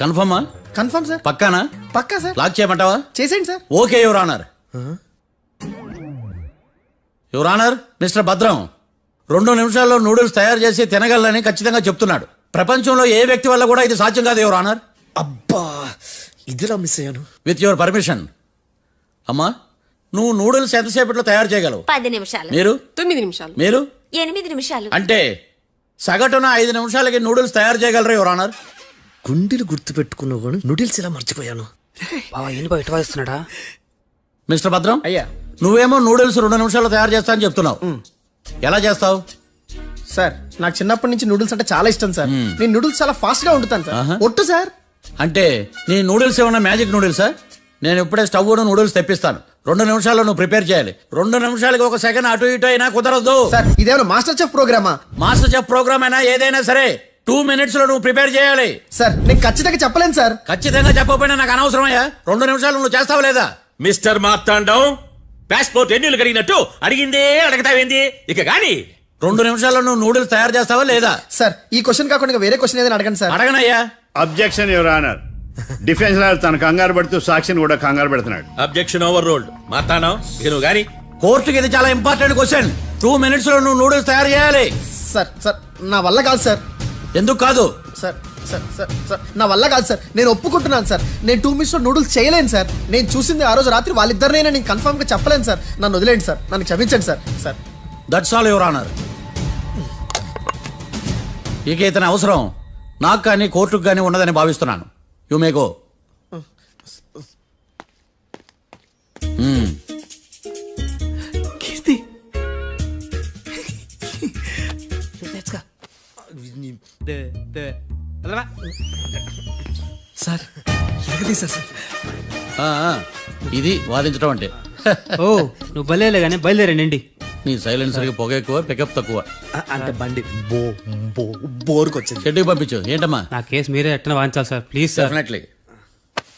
కన్ఫర్మా? Confirm sir. పక్కానా? పక్కా సార్. లాక్ చేయమంటావా? చేసేయండి sir. Okay your honour. Your honour, mister Bhadram 2 నిమిషాల్లో నూడిల్స్ తయారు చేసి తినగలని ఖచ్చితంగా చెప్తున్నాడు. ప్రపంచంలో ఏ వ్యక్తి వల్ల కూడా ఇది సాధ్యం కాదు యువర్ ఆనర్. అబ్బా ఇదిలా మిస్ అయ్యాను. With your permission. అమ్మా, నువ్వు నూడిల్స్ ఎంతసేపట్లో తయారు చేయగలవు? 10 నిమిషాలు. మీరు? 9 నిమిషాలు. మీరు? 8 నిమిషాలు. అంటే సగటున 5 నిమిషాలకి నూడిల్స్ తయారు చేయగలరు యువర్ ఆనర్. గుండెలు గుర్తు పెట్టుకున్నావు కానీ నూడిల్స్ ఇలా మర్చిపోయాను. మిస్టర్ భద్రం, అయ్యా నువ్వేమో నూడిల్స్ 2 నిమిషాల్లో తయారు చేస్తా అని చెప్తున్నావు. ఎలా చేస్తావు? సార్ నాకు చిన్నప్పటి నుంచి నూడిల్స్ అంటే చాలా ఇష్టం సార్. నేను నూడిల్స్ చాలా ఫాస్ట్ గా వండుతాను సార్. ఒట్టు సార్. అంటే నీ నూడిల్స్ ఏమన్నా మ్యాజిక్ నూడిల్సా? నేను ఇప్పుడే స్టవ్ నూడిల్స్ తెప్పిస్తాను. 2 నిమిషాల్లో నువ్వు ప్రిపేర్ చేయాలి. 2 నిమిషాలకి 1 సెకండ్ అటు ఇటు అయినా కుదరదు. సార్ ఇదేమైనా మాస్టర్ చెఫ్ ప్రోగ్రామా? మాస్టర్ చెఫ్ ప్రోగ్రామ్ అయినా ఏదైనా సరే 2 minutes లో నువ్వు ప్రిపేర్ చేయాలి. సార్ నేను ఖచ్చితంగా చెప్పలేను సార్. ఖచ్చితంగా చెప్పకపోయినా నాకు అనవసరమయ్యా. 2 నిమిషాలు నువ్వు చేస్తావు లేదా? మిస్టర్ మార్తాండం, పాస్పోర్ట్ ఎన్నిళ్ళు కడిగినట్టు అడిగిందే అడగతావేంది? ఇక గాని 2 నిమిషాల్లో నువ్వు నూడిల్స్ తయారు చేస్తావా లేదా? సార్ ఈ క్వశ్చన్ కాకుండా ఇంకా వేరే క్వశ్చన్ ఏదైనా అడగండి సార్. అడగనయ్యా. Objection your honour. Defence lawyer తన కంగారు పడుతూ సాక్షిని కూడా కంగారు పెడుతున్నాడు. Objection over ruled. మార్తాండం, ఇక నువ్వు గాని. కోర్టుకి ఇది చాలా ఇంపార్టెంట్ క్వశ్చన్. 2 minutes లో నువ్వు నూడిల్స్ తయారు చేయాలి. సార్ సార్ నా వల్ల కాదు సార్. ఎందుకు కాదు? సార్ సార్ సార్ సార్ నా వల్ల కాదు సార్. నేను ఒప్పుకుంటున్నాను సార్. నేను 2 minutes లో నూడిల్స్ చేయలేను సార్. నేను చూసింది ఆ రోజు రాత్రి వాళ్ళిద్దరినే నేను కన్ఫర్మ్ గా చెప్పలేను సార్. నన్ను వదిలేండి సార్. నన్ను క్షమించండి sir. Sir that's all your honour. ఇక ఇతని అవసరం నాకు కానీ కోర్టుకు కానీ ఉన్నదని భావిస్తున్నాను. You may go. Keerthi sir sir. ఇది వాదించడం అంటే. ఓ నువ్వు బయలుదేరలే కానీ బయలుదేరండి. నీ సైలెన్సర్కి పొగ ఎక్కువ, పికప్ తక్కువ. అంటే బండి బోర్కి వచ్చింది. షెడ్యూల్ పంపించు. ఏంటమ్మా? నా కేసు మీరే ఎట్టన వాయించాలి సార్, ప్లీజ్ సార్. డెఫినెట్లీ.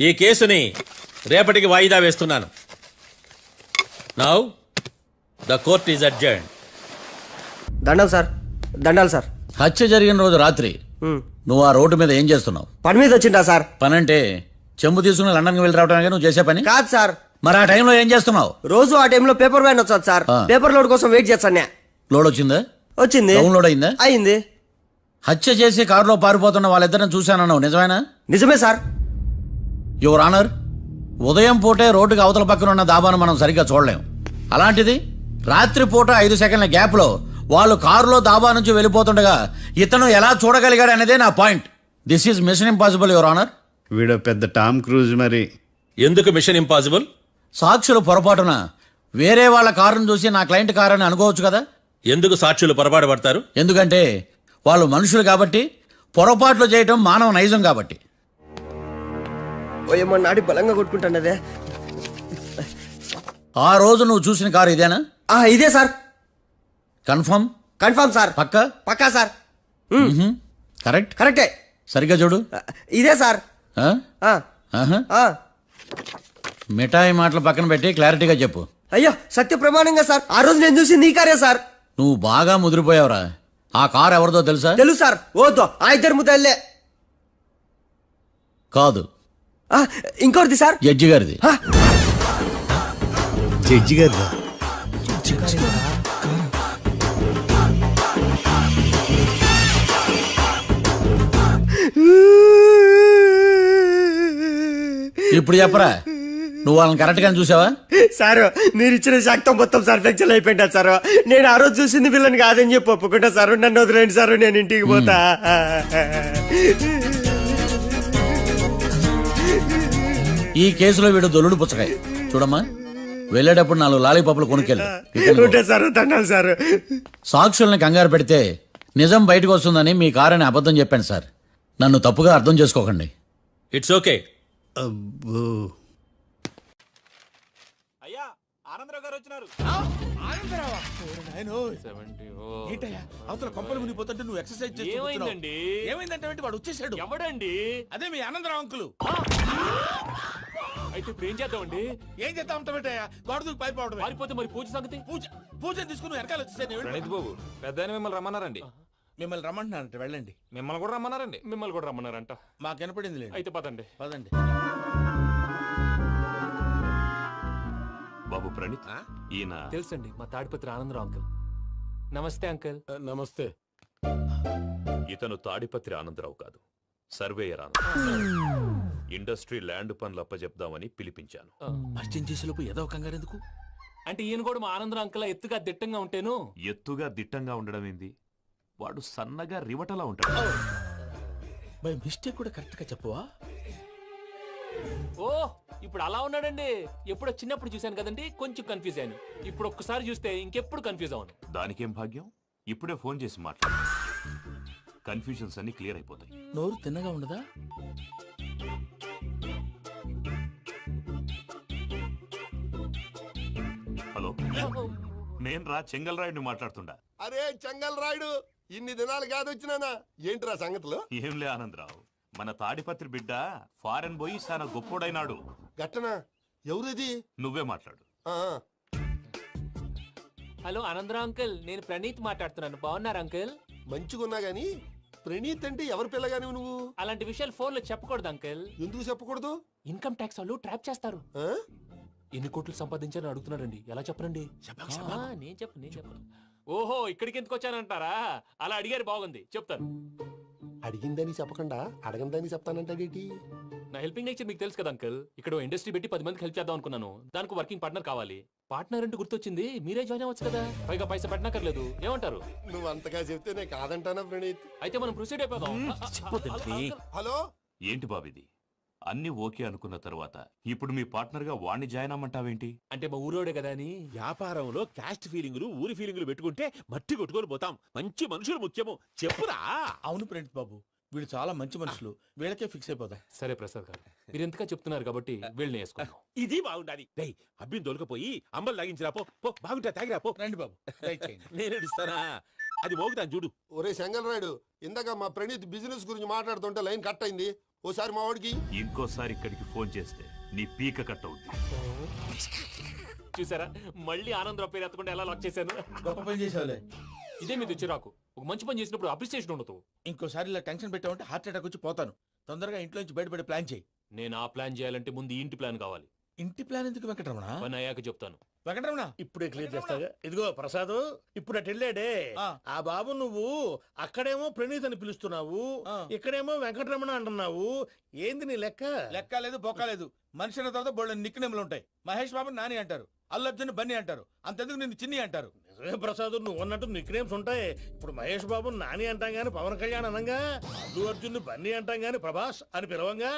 ఈ కేసుని రేపటికి వాయిదా వేస్తున్నాను. Now the court is adjourned. దండాలు సార్. దండాలు సార్. హత్య జరిగిన రోజు రాత్రి నువ్వు ఆ రోడ్డు మీద ఏం చేస్తున్నావు? పని మీద వచ్చిందా సార్? పని అంటే చెంబు తీసుకుని లండన్కి వెళ్ళి రావడానికి నువ్వు చేసే పని కాదు సార్. మరి ఆ టైంలో ఏం చేస్తున్నావు? రోజు ఆ టైంలో పేపర్ వ్యాన్ వచ్చాది సార్. పేపర్ లోడ్ కోసం వెయిట్ చేస్తాను. లోడ్ వచ్చిందా? వచ్చింది. డౌన్లోడ్ అయిందా? అయింది. హత్య చేసి కారులో పారిపోతున్న వాళ్ళిద్దరిని చూశానన్నావు, నిజమేనా? నిజమే సార్. యువర్ ఆనర్, ఉదయం పూటే రోడ్డుకి అవతల పక్కన ఉన్న దాబాను మనం సరిగ్గా చూడలేం. అలాంటిది రాత్రి పూట 5 సెకండ్ల గ్యాప్ లో వాళ్ళు కారులో దాబా నుంచి వెళ్ళిపోతుండగా ఇతను ఎలా చూడగలిగాడు అనేదే నా point. This is mission impossible your honour. వీడో పెద్ద టామ్ క్రూజ్ మరి. ఎందుకు మిషన్ ఇంపాసిబుల్? సాక్షులు పొరపాటున వేరే వాళ్ళ కారును చూసి నా క్లయింట్ కారు అని అనుకోవచ్చు కదా. ఎందుకు సాక్షులు పొరపాటు పడతారు? ఎందుకంటే వాళ్ళు మనుషులు కాబట్టి, పొరపాట్లు చేయటం మానవ నైజం కాబట్టి. నాడి బలంగా కొట్టుకుంటానదే. ఆ రోజు నువ్వు చూసిన కారు ఇదేనా? ఇదే sir. Confirm? Confirm sir. Pakka? Pakka sir. Correct? కరెక్టే. సరిగ్గా చూడు. ఇదే సార్. మిఠాయి మాటలు పక్కన పెట్టి క్లారిటీగా చెప్పు. అయ్యో సత్య ప్రమాణంగా సార్, ఆ రోజు నేను చూసింది ఈ కారే సార్. నువ్వు బాగా ముదిరిపోయావురా. ఆ కారు ఎవరిదో తెలుసా? తెలుసు సార్. ఓతో ఆ ఇద్దరు ముద్దల్లే. కాదు, ఇంకోటిది సార్. జడ్జి గారిది. జడ్జి గారు ఇప్పుడు చెప్పరా, నువ్వు వాళ్ళని కరెక్ట్ గా చూసావా? సారు మీరు ఇచ్చిన శాక్తం మొత్తం సర్ఫెక్చల్ అయిపోయింటా సారు. నేను ఆ రోజు చూసింది వీళ్ళని కాదని చెప్పి ఒప్పుకుంటా సారు. నన్ను వదిలేండి సారు, నేను ఇంటికి పోతా. ఈ కేసులో వీడు దొల్లుడు పుచ్చకాయ. చూడమ్మా, వెళ్ళేటప్పుడు 4 లాలీపాపులు కొనుక్కెళ్ళు. ఉంటా సారు, దండాలు సారు. సాక్షుల్ని కంగారు పెడితే నిజం బయటకు వస్తుందని మీ కారని అబద్ధం చెప్పాను సార్. నన్ను తప్పుగా అర్థం చేసుకోకండి. It's okay. అయ్యా, ఆనందరావు గారు వచ్చినారు. ఏంటయ్యా అవతల కొంపలు మునిగిపోతుంటే నువ్వు ఎక్సర్సైజ్ చేస్తూ ఏమైందండి? ఏమైందంటే వాడు వచ్చేసాడు. ఎవడండి? అదే మీ ఆనందరావు అంకులు. అయితే ఇప్పుడు ఏం చేద్దామండి? ఏం చేస్తా ఉంటావేటయ్యా, గోడ దూకి పైపోవడం. పారిపోతే మరి పూజ సంగతి? పూజ తీసుకుని వెనకాల వచ్చేసాను. ప్రణీత్ బాబు, పెద్ద మిమ్మల్ని రమ్మన్నారండి. మిమ్మల్ని రమ్మంటున్నారంట, వెళ్ళండి. మిమ్మల్ని కూడా రమ్మన్నారండి. మిమ్మల్ని కూడా రమ్మన్నారంట. మాకు వినపడింది లేదు. అయితే పదండి. పదండి. బాబు ప్రణీత్, ఈయన తెలుసండి, మా తాడిపత్రి ఆనందరావు అంకుల్. నమస్తే అంకుల్. నమస్తే. ఇతను తాడిపత్రి ఆనందరావు కాదు, సర్వేయర్ ఆనందరావు. ఇండస్ట్రీ ల్యాండ్ పనులు అప్పచెప్దామని పిలిపించాను. పరిచయం చేసేలోపు ఏదో కంగారు ఎందుకు? అంటే ఈయన కూడా మా ఆనందరావు అంకుల్ ఎత్తుగా దిట్టంగా ఉంటేను. ఎత్తుగా దిట్టంగా ఉండడం ఏంది, వాడు సన్నగా రివటలా ఉంటాడు. బై మిస్టేక్ కూడా కరెక్ట్ గా చెప్పవా? ఓ, ఇప్పుడు అలా ఉన్నాడండి. ఎప్పుడో చిన్నప్పుడు చూశాను కదండి, కొంచెం కన్ఫ్యూజ్ అయ్యాను. ఇప్పుడు ఒక్కసారి చూస్తే ఇంకెప్పుడు కన్ఫ్యూజ్ అవును. దానికేం భాగ్యం, ఇప్పుడే ఫోన్ చేసి మాట్లాడు. కన్ఫ్యూజన్స్ అన్ని క్లియర్ అయిపోతాయి. నోరు తిన్నగా ఉండదా? హలో, నేను రా చెంగల్రాయుడిని మాట్లాడుతుండా. అరే చెంగల్ రాయుడు, ఇన్ని దినాలు కాదు వచ్చినానా? ఏంట్రా సంగతులు? ఏంలే ఆనందరావు, మన తాడిపత్రి బిడ్డ ఫారెన్ పోయి చాలా గొప్పోడైనాడు. గట్టనా? ఎవరిది? నువ్వే మాట్లాడు. హలో ఆనందరావు అంకుల్, నేను ప్రణీత్ మాట్లాడుతున్నాను. బాగున్నారు అంకుల్? మంచిగున్నా గాని ప్రణీత్ అంటే ఎవరి పిల్లగాని నువ్వు? అలాంటి విషయాలు ఫోన్ లో చెప్పకూడదు అంకుల్. ఎందుకు చెప్పకూడదు? ఇన్కమ్ ట్యాక్స్ వాళ్ళు ట్రాప్ చేస్తారు. ఎన్ని కోట్లు సంపాదించాలని అడుగుతున్నారండి, ఎలా చెప్పరండి? నేను చెప్పను. ఓహో, ఇక్కడికి ఎందుకు వచ్చానంటారా? అలా అడిగారు, బాగుంది, చెప్తాను. అడిగిందని చెప్పకుండా అడగందని చెప్తానంటాడేటి? నా హెల్పింగ్ నేచర్ మీకు తెలుసు కదా అంకుల్. ఇక్కడ ఇండస్ట్రీ పెట్టి 10 మందికి హెల్ప్ చేద్దాం అనుకున్నాను. దానికి వర్కింగ్ పార్ట్నర్ కావాలి. పార్ట్నర్ అంటే గుర్తొచ్చింది, మీరే జాయిన్ అవ్వచ్చు కదా. పైగా పైసా పెట్టనక్కర్లేదు. ఏమంటారు? నువ్వు అంతగా చెప్తే నేను కాదంటానా ప్రణీత్? అయితే మనం ప్రొసీడ్ అయిపోదాం. హలో, ఏంటి బాబిది? అన్ని ఓకే అనుకున్న తర్వాత ఇప్పుడు మీ పార్ట్నర్ గా వాణ్ణి జాయిన్ అమ్మంటావేంటి? అంటే మా ఊరోడే కదా అని. వ్యాపారంలో క్యాస్ట్ ఫీలింగులు, ఊరి ఫీలింగులు పెట్టుకుంటే మట్టి కొట్టుకొని పోతాం. మంచి మనుషులు ముఖ్యము. చెప్పురా. అవును ప్రణీత్ బాబు, వీళ్ళు చాలా మంచి మనుషులు. వీళ్ళకే ఫిక్స్ అయిపోతాం. సరే ప్రసాద్ గారు, మీరు ఎంతగా చెప్తున్నారు కాబట్టి వీళ్ళని వేసుకున్నాం. ఇది బాగుండాలి. డై అబ్బిని దొలకపోయి అంబలు లాగించిరా పో. బాగుంటా, తాగిరా పో. రండి బాబు, నేను ఇస్తానా? అది మోగుతాను చూడు. ఒరే చెంగల్ రాయుడు, ఇందాక మా ప్రణీత్ బిజినెస్ గురించి మాట్లాడుతుంటే లైన్ కట్ అయింది. ఓసారి మా వాడికి ఇంకోసారి ఇక్కడికి ఫోన్ చేస్తే నీ పీక కట్ అవుద్ది. చూసారా, మళ్ళీ ఆనందరావు పేరు ఎత్తకుండా ఎలా లాక్ చేశాను. గొప్ప పని చేసావులే. ఇదే మీద చిరాకు. ఒక మంచి పని చేసినప్పుడు అప్రిసియేషన్ ఉండదు. ఇంకోసారి ఇలా టెన్షన్ పెట్టామంటే హార్ట్ అటాక్ వచ్చి పోతాను. తొందరగా ఇంట్లో నుంచి బయటపడే ప్లాన్ చేయి. నేను ఆ ప్లాన్ చేయాలంటే ముందు ఈ ఇంటి ప్లాన్ కావాలి. ఇంటి ప్లాన్ ఎందుకు వెంకటరమణ? పని అయ్యాక చెప్తాను. వెంకటరమణ ఇప్పుడే క్లియర్ చేస్తాగా. ఇదిగో ప్రసాద్, ఇప్పుడు అటు వెళ్ళాడే ఆ బాబు, నువ్వు అక్కడేమో ప్రణీత్ అని పిలుస్తున్నావు, ఇక్కడేమో వెంకటరమణ అంటున్నావు. ఏంది నీ లెక్క? లెక్క లేదు, బొక్క లేదు. మనిషి అన్న తర్వాత బోళ్ళ నిక్నెములు ఉంటాయి. మహేష్ బాబు నాని అంటారు, అల్లు అర్జున్ బన్నీ అంటారు, అంతెందుకు నిన్ను చిన్ని అంటారు. నిజమే ప్రసాద్, నువ్వు అన్నట్టు నిక్నేమ్స్ ఉంటాయి. ఇప్పుడు మహేష్ బాబు నాని అంటాం గాని పవన్ కళ్యాణ్ అనంగా, అల్లు అర్జున్ బన్నీ అంటాం గాని ప్రభాస్ అని పిలవంగా.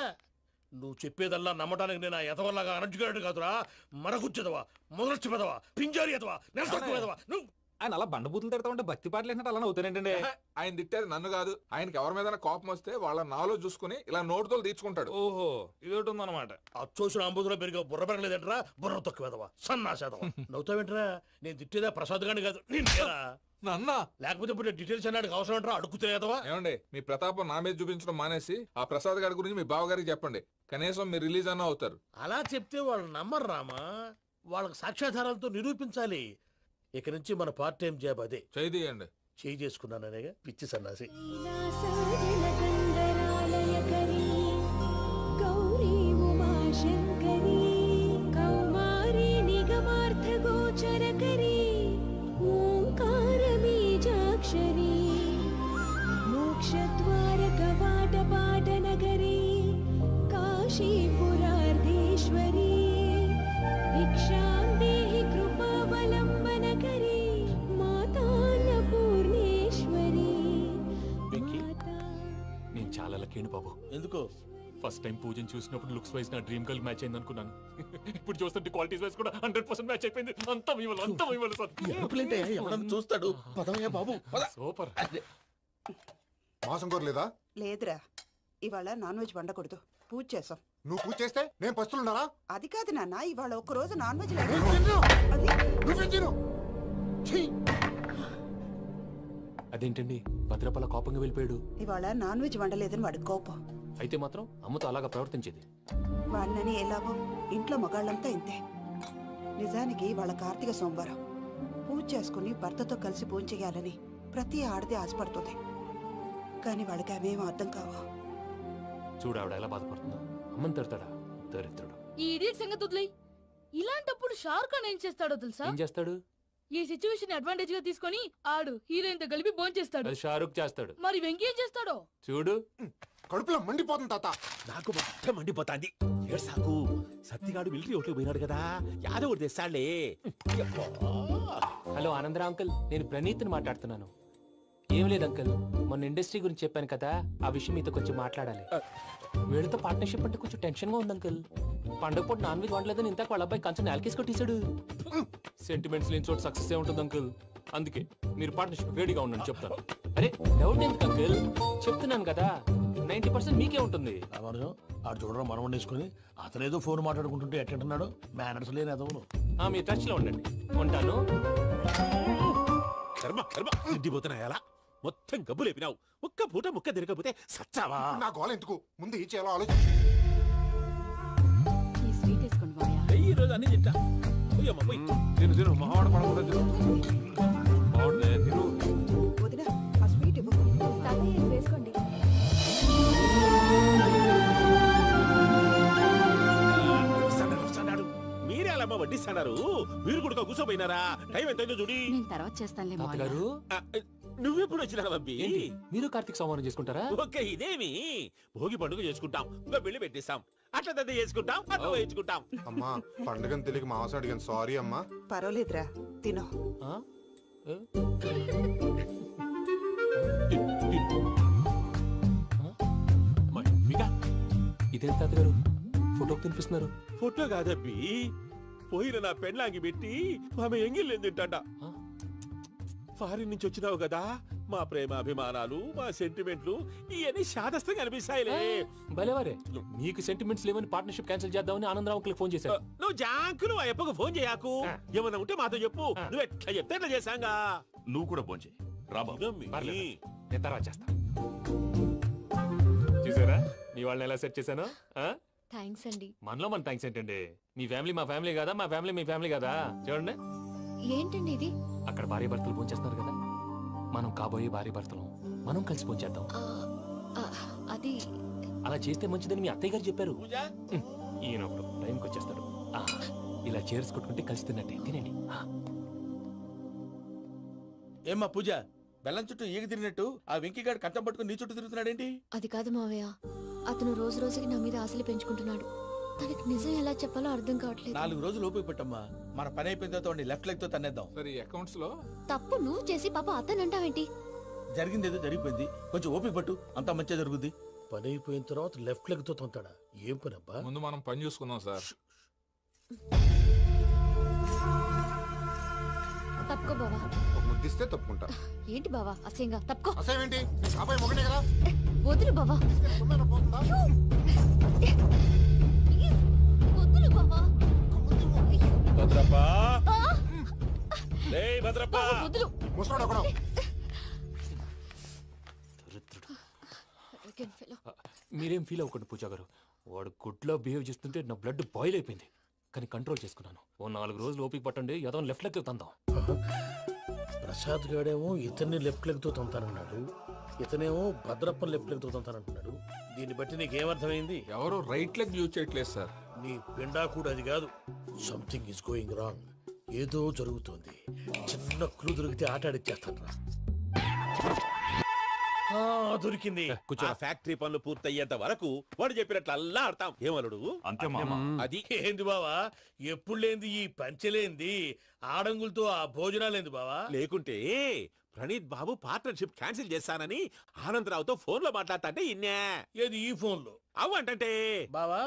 నువ్వు చెప్పేదల్లా నమ్మటానికి నేను ఆ ఎతవల్లాగా అనర్జుకేటెడ్ కాదురా. మరగుచ్చదవా, మొదలచ్చి పెదవా, పింజారి ఎదవా, నెలసొక్కుదవా. నువ్వు ఆయన అలా బండబూతులు తిడతా ఉంటే భక్తి పాటలు ఏంటంటే అలా అవుతానంటే. ఆయన తిట్టేది నన్ను కాదు, ఆయనకి ఎవరి మీద కోపం వస్తే వాళ్ళ నాలో చూసుకుని ఇలా నోటుతో తీర్చుకుంటాడు. ఓహో, ఇదొకటి ఉందన్నమాట. అచ్చోసిన అంబుధులో పెరిగే బుర్ర పెరగలేదంటరా, బుర్ర తొక్కువేదవా, సన్నాసేదవా. నవ్వుతావేంట్రా? నేను తిట్టేదా ప్రసాద్ గాని కాదు, నిన్నేరా. నన్నా? లేకపోతే ఇప్పుడు డీటెయిల్స్ అన్నాడు అవసరం అంటారా? అడుగుతాయేదవా. ఏమండి, మీ ప్రతాపం నా మీద చూపించడం మానేసి ఆ ప్రసాద్ గారి గురించి మీ బావగారికి చెప్పండి. కనీసం మీరు రిలీజ్ అన్న అవుతారు. అలా చెప్తే వాళ్ళు నమ్మరు రామా. వాళ్ళకి సాక్ష్యాధారాలతో నిరూపించాలి. ఇక నుంచి మన పార్ట్ టైం జాబ్ అదే. చేయండి. చేయి చేసుకున్నాననేగా పిచ్చి సన్నాసి. काशीपुरार्धेश्वरी भिक्षा చేయండి బాబు. ఎందుకు? ఫస్ట్ టైం పూజను చూసినప్పుడు లుక్స్ వైజ్ నా డ్రీమ్ గర్ల్ మ్యాచ్ అయింది అనుకున్నాను. ఇప్పుడు చూస్తుంటే క్వాలిటీస్ వైజ్ కూడా 100% మ్యాచ్ అయిపోయింది. అంతా మీ వల్ల సార్. ఎరుపులేంటే ఎవడన్నా చూస్తాడు. పదవయ్యా బాబు, పద. సూపర్. మాసం కోరలేదా? లేదురా, ఇవాళ నాన్ వెజ్ వండకూడదు, పూజ చేసాం. నువ్వు పూజ చేస్తే నేను పస్తులున్నారా? అది కాదు నాన్న, ఇవాళ ఒక్క రోజు నాన్ వెజ్ అదేంటండి భద్రపల కోపంగా వెళ్ళిపోయాడు? ఇవాళ నాన్ వెజ్ వండలేదని వాడి కోపం. అయితే మాత్రం అమ్మతో అలాగా ప్రవర్తించేది. వాడినని ఎలాగో ఇంట్లో మగాళ్ళంతా ఇంతే. నిజానికి వాళ్ళ కార్తీక సోమవారం పూజ చేసుకుని భర్తతో కలిసి పూజ చేయాలని ప్రతి ఆడది ఆశపడుతుంది. కానీ వాళ్ళకి అవేమో అర్థం కావు. చూడు ఆవిడ ఎలా బాధపడుతుందో. అమ్మని తిడతాడా దరిద్రుడు. ఈ ఇడియట్ సంగతి వదిలేయ్. ఇలాంటప్పుడు షారుఖ్ ఖాన్ ఏం చేస్తాడో తెలుసా? ఏం చేస్తాడు? ఈ సిచ్యువేషన్ అడ్వాంటేజ్ గా తీసుకొని ఆడు హీరోయిన్ తో కలిపి బోన్ చేస్తాడు. అది షారుఖ్ చేస్తాడు. మరి వెంకీ ఏం చేస్తాడో చూడు. కడుపులో మండిపోతుంది తాత. నాకు మొత్తం మండిపోతాంది. సాకు సత్తిగాడు మిలిటరీ ఓట్లు పోయినాడు కదా, యాదవ్ తెస్తాడులే. హలో ఆనందరా అంకుల్, నేను ప్రణీత్ని మాట్లాడుతున్నాను. ఏం లేదు అంకుల్, మొన్న ఇండస్ట్రీ గురించి చెప్పాను కదా, ఆ విషయం మీతో కొంచెం మాట్లాడాలి. వీళ్ళతో పార్ట్నర్షిప్ అంటే కొంచెం టెన్షన్ గా ఉంది అంకుల్. పండగ పూట నాన్ వెజ్ వండలేదని ఇంతకు వాళ్ళ అబ్బాయి కంచెం నేలకేసి కొట్టేశాడు. సెంటిమెంట్స్ లేని చోట సక్సెస్ ఏ ఉంటుంది అంకుల్. అందుకే మీరు పార్ట్నర్షిప్ రెడీగా ఉండండి చెప్తాను. అరే డౌట్ ఎందుకు అంకుల్, చెప్తున్నాను కదా 90% మీకే ఉంటుంది. ఆడు చూడడం మనం వండేసుకుని అతనేదో ఫోన్ మాట్లాడుకుంటుంటే ఎట్టంటున్నాడు. మేనర్స్ లేని అదవును. మీ టచ్ లో ఉండండి. ఉంటాను. ఇంటిపోతున్నా ఎలా మొత్తం గబ్బు లేపినావు. ఒక్క పూట ముక్క తిరగకపోతే సచ్చావా? నా గోల ఎందుకు, ముందు ఈ చేయాలో ఆలోచించు. ఈ రోజు అన్ని తింటా. తిను తిను మావాడు పడకుండా తిను. బాగుండే తిను. వదినా, ఆ స్వీట్ ఇవ్వు. వేసుకోండి. మీరే అలా వడ్డిస్తాడారు. మీరు కూడా కూర్చోపోయినారా? టైం ఎంతైందో చూడి. నేను తర్వాత చేస్తానులే తాతగారు, నువ్వెప్పుడు వచ్చినా బంబి? మీరు కార్తీక్ సంహారం చేసుకుంటారా? ఓకే, ఇదేమి భోగి పండుగ చేసుకుంటాం, ఇంకా బిల్లు పెట్టిస్తాం, అట్లా దద్ద చేసుకుంటాం, అట్లా వేయించుకుంటాం. అమ్మా పండుగని తెలియక మాంసం అడిగాను, సారీ అమ్మా. పర్వాలేదురా, తినో. ఇదేం తాతగారు ఫోటోకి తినిపిస్తున్నారు? ఫోటో కాదబ్బి, పోయిన నా పెళ్ళాంగి పెట్టి ఆమె ఎంగిల్లేం తింటాడ. ఫారిన్ నుంచి వచ్చినావు కదా, మా ప్రేమ అభిమానాలు, మా సెంటిమెంట్లు ఇవన్నీ శాదస్తంగా అనిపిస్తాయిలే. భలేవారే, మీకు సెంటిమెంట్స్ లేవని పార్ట్నర్షిప్ క్యాన్సిల్ చేద్దామని ఆనందరావుకి ఫోన్ చేశారు. నువ్వు జాంకులు ఆ ఎప్పకు ఫోన్ చేయకు. ఏమన్నా ఉంటే మాతో చెప్పు. నువ్వు ఎట్లా చెప్తే ఎట్లా చేశాంగా. నువ్వు కూడా ఫోన్ చేయి. నేను తర్వాత చేస్తా. చూసారా మీ వాళ్ళని ఎలా సెట్ చేశాను? థ్యాంక్స్ అండి. మనలో మన థ్యాంక్స్ ఏంటండి? మీ ఫ్యామిలీ మా ఫ్యామిలీ కదా, మా ఫ్యామిలీ మీ ఫ్యామిలీ కదా. చూడండి, ఏంటండి ఇది? అక్కడ భార్య భర్తలు భోంచేస్తున్నారు కదా, మనం కాబోయే భార్య భర్తలు మనం కలిసి భోంచేద్దాం. అది అలా చేస్తే మంచిదని మీ అత్తయ్య గారు చెప్పారు. ఈయన ఒకడు టైంకి వచ్చేస్తాడు. ఇలా చేర్స్ కొట్టుకుంటే కలిసి తిన్నట్టే. తినండి. ఏమ్మా పూజ, బెల్లం చుట్టూ ఈగ తిరిగినట్టు ఆ వెంకీగాడు కంచం పట్టుకుని నీ చుట్టూ తిరుగుతున్నాడేంటి? అది కాదు మావయ్య, అతను రోజు రోజుకి నా మీద ఆశలు పెంచుకుంటున్నాడు. తనకి నిజం ఎలా చెప్పాలో అర్థం కావట్లేదు. 4 రోజులు ఓపిక పట్టమ్మా, మన పని అయిపోయిన తర్వాత లెఫ్ట్ లెగ్ తో తన్నేద్దాం. సరే అకౌంట్స్ లో తప్పు నువ్వు చేసి పాప అతను అంటావేంటి? జరిగింది ఏదో జరిగిపోయింది, కొంచెం ఓపిక పట్టు, అంతా మంచిగా జరుగుద్ది. పని అయిపోయిన తర్వాత లెఫ్ట్ లెగ్ తో తొంతాడా? ఏం పని అబ్బా? ముందు మనం పని చూసుకుందాం సార్. తప్పుకో బావా. ఒక ముద్దిస్తే తప్పుకుంటా. ఏంటి బావా అసహ్యంగా? తప్పుకో. అసహ్యం ఏంటి? అబ్బాయి మొగనే కదా. వదులు బావా. వదులు బావా. భద్రప్పా, రేయ్ భద్రప్పా, వదులు. ముసరాడు ఒకడు. మీరేం ఫీల్ అవ్వకండి పూజా గారు. వాడు గుడ్లో బిహేవ్ చేస్తుంటే నా బ్లడ్ బాయిల్ అయిపోయింది. కానీ కంట్రోల్ చేసుకున్నాను. ఓ 4 రోజులు ఓపిక పట్టండి, ఏదో లెఫ్ట్ లెగ్ తందాం. ప్రసాద్ గాడేమో ఇతన్ని లెఫ్ట్ లెగ్ తో తొంతానన్నాడు, ఇతనేమో భద్రప్ప లెఫ్ట్ లెగ్ తో తొంతానంటున్నాడు. దీన్ని బట్టి నీకేమర్థమైంది? ఎవరు రైట్ లెగ్ యూజ్ చేయట్లేదు సార్. నీ పిండా కూడా అది కాదు. Something is going wrong. ఏదో జరుగుతోంది. చిన్న క్లూ దొరికితే ఆట ఆడిచ్చేస్తాను రా. దొరికింది. ఆ ఫ్యాక్టరీ పనులు పూర్తయ్యేంత వరకు వాడు చెప్పినట్లు అల్లా ఆడతాం. ఏమలుడు? అంతే మామ. అది ఏంది బావా, ఎప్పుడు లేంది ఈ పంచలేంది, ఆడంగులతో ఆ భోజనాలేంది బావా? లేకుంటే ప్రణీత్ బాబు పార్ట్నర్షిప్ క్యాన్సిల్ చేస్తానని ఆనందరావుతో ఫోన్ లో మాట్లాడతాంటే ఇన్నే. ఏది ఈ ఫోన్లో? అవ్వంటే బావా,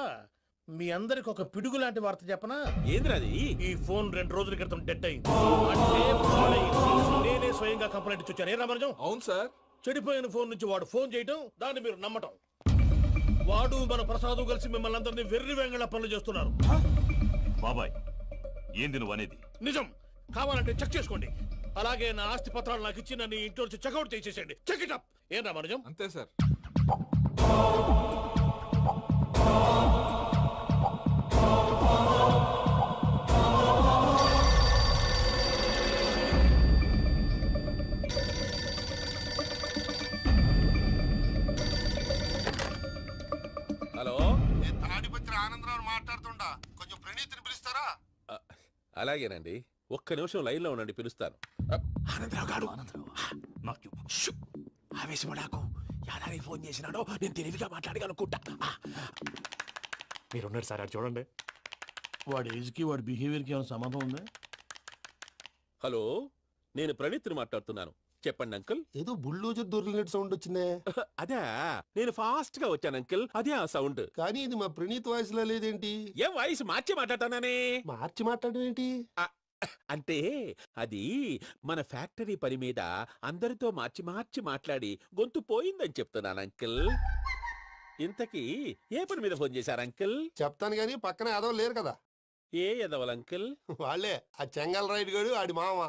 మీ అందరికి ఒక పిడుగు లాంటి వార్త చెప్పనా? ఏంద్రది? ఈ ఫోన్ 2 రోజుల క్రితం డెడ్ అయింది. అంటే పాడైంది. నేనే స్వయంగా కంప్లైంట్ ఇచ్చి వచ్చాను. ఏ రామరాజం? అవును సార్. చెడిపోయిన ఫోన్ నుంచి వాడు ఫోన్ చేయటం, దాన్ని మీరు నమ్మటం. వాడు మన ప్రసాదు కలిసి మిమ్మల్ని అందరినీ వెర్రి వెంగళ పనులు చేస్తున్నారు. బాబాయ్ ఏంది నువ్వు అనేది? నిజం. కావాలంటే చెక్ చేసుకోండి. అలాగే నా ఆస్తి పత్రాలు నాకు ఇచ్చి నన్ను ఇంట్లో నుంచి చెక్అౌట్ చేసేసండి. Check it up. ఏం రామరాజం? అంతే సార్. హలో, తాడిపత్రి ఆనందరావు మాట్లాడుతుండా, కొంచెం ప్రణీతిని పిలుస్తారా? అలాగేనండి. ఒక్క నిమిషం లైన్ లో ఉండండి, పిలుస్తాను. ఆనందరావు గాడు ఆవేశపడాకు. యాదానికి ఫోన్ చేసినాడో నేను తెలివిగా మాట్లాడగలనుకుంటా. మీరున్నారు సార్, అది చూడండి. వాడి ఏజ్కి వాడి బిహేవియర్కి ఏమైనా సంబంధం ఉందా? హలో, నేను ప్రణీత్ని మాట్లాడుతున్నాను. చెప్పండి అంకుల్. ఏదో బుల్డోజర్ దొరికినట్టు సౌండ్ వచ్చిందే. అదే, నేను ఫాస్ట్ గా వచ్చాను అంకుల్. అదే ఆ సౌండ్. కానీ ఇది మా ప్రణీత్ వాయిస్ లో లేదేంటి? ఏం వాయిస్ మార్చి మాట్లాడతాననే? మార్చి మాట్లాడడం ఏంటి? అంటే అది మన ఫ్యాక్టరీ పని మీద అందరితో మార్చి మార్చి మాట్లాడి గొంతు పోయిందని చెప్తున్నాను అంకుల్. ఇంతకీ ఏ పని మీద ఫోన్ చేశారు అంకుల్? చెప్తాను గానీ పక్కన ఏదో లేరు కదా. ఏ ఎదవలు అంకుల్? వాళ్ళే ఆ చెంగల్ రైడ్ గడు ఆడి మామ.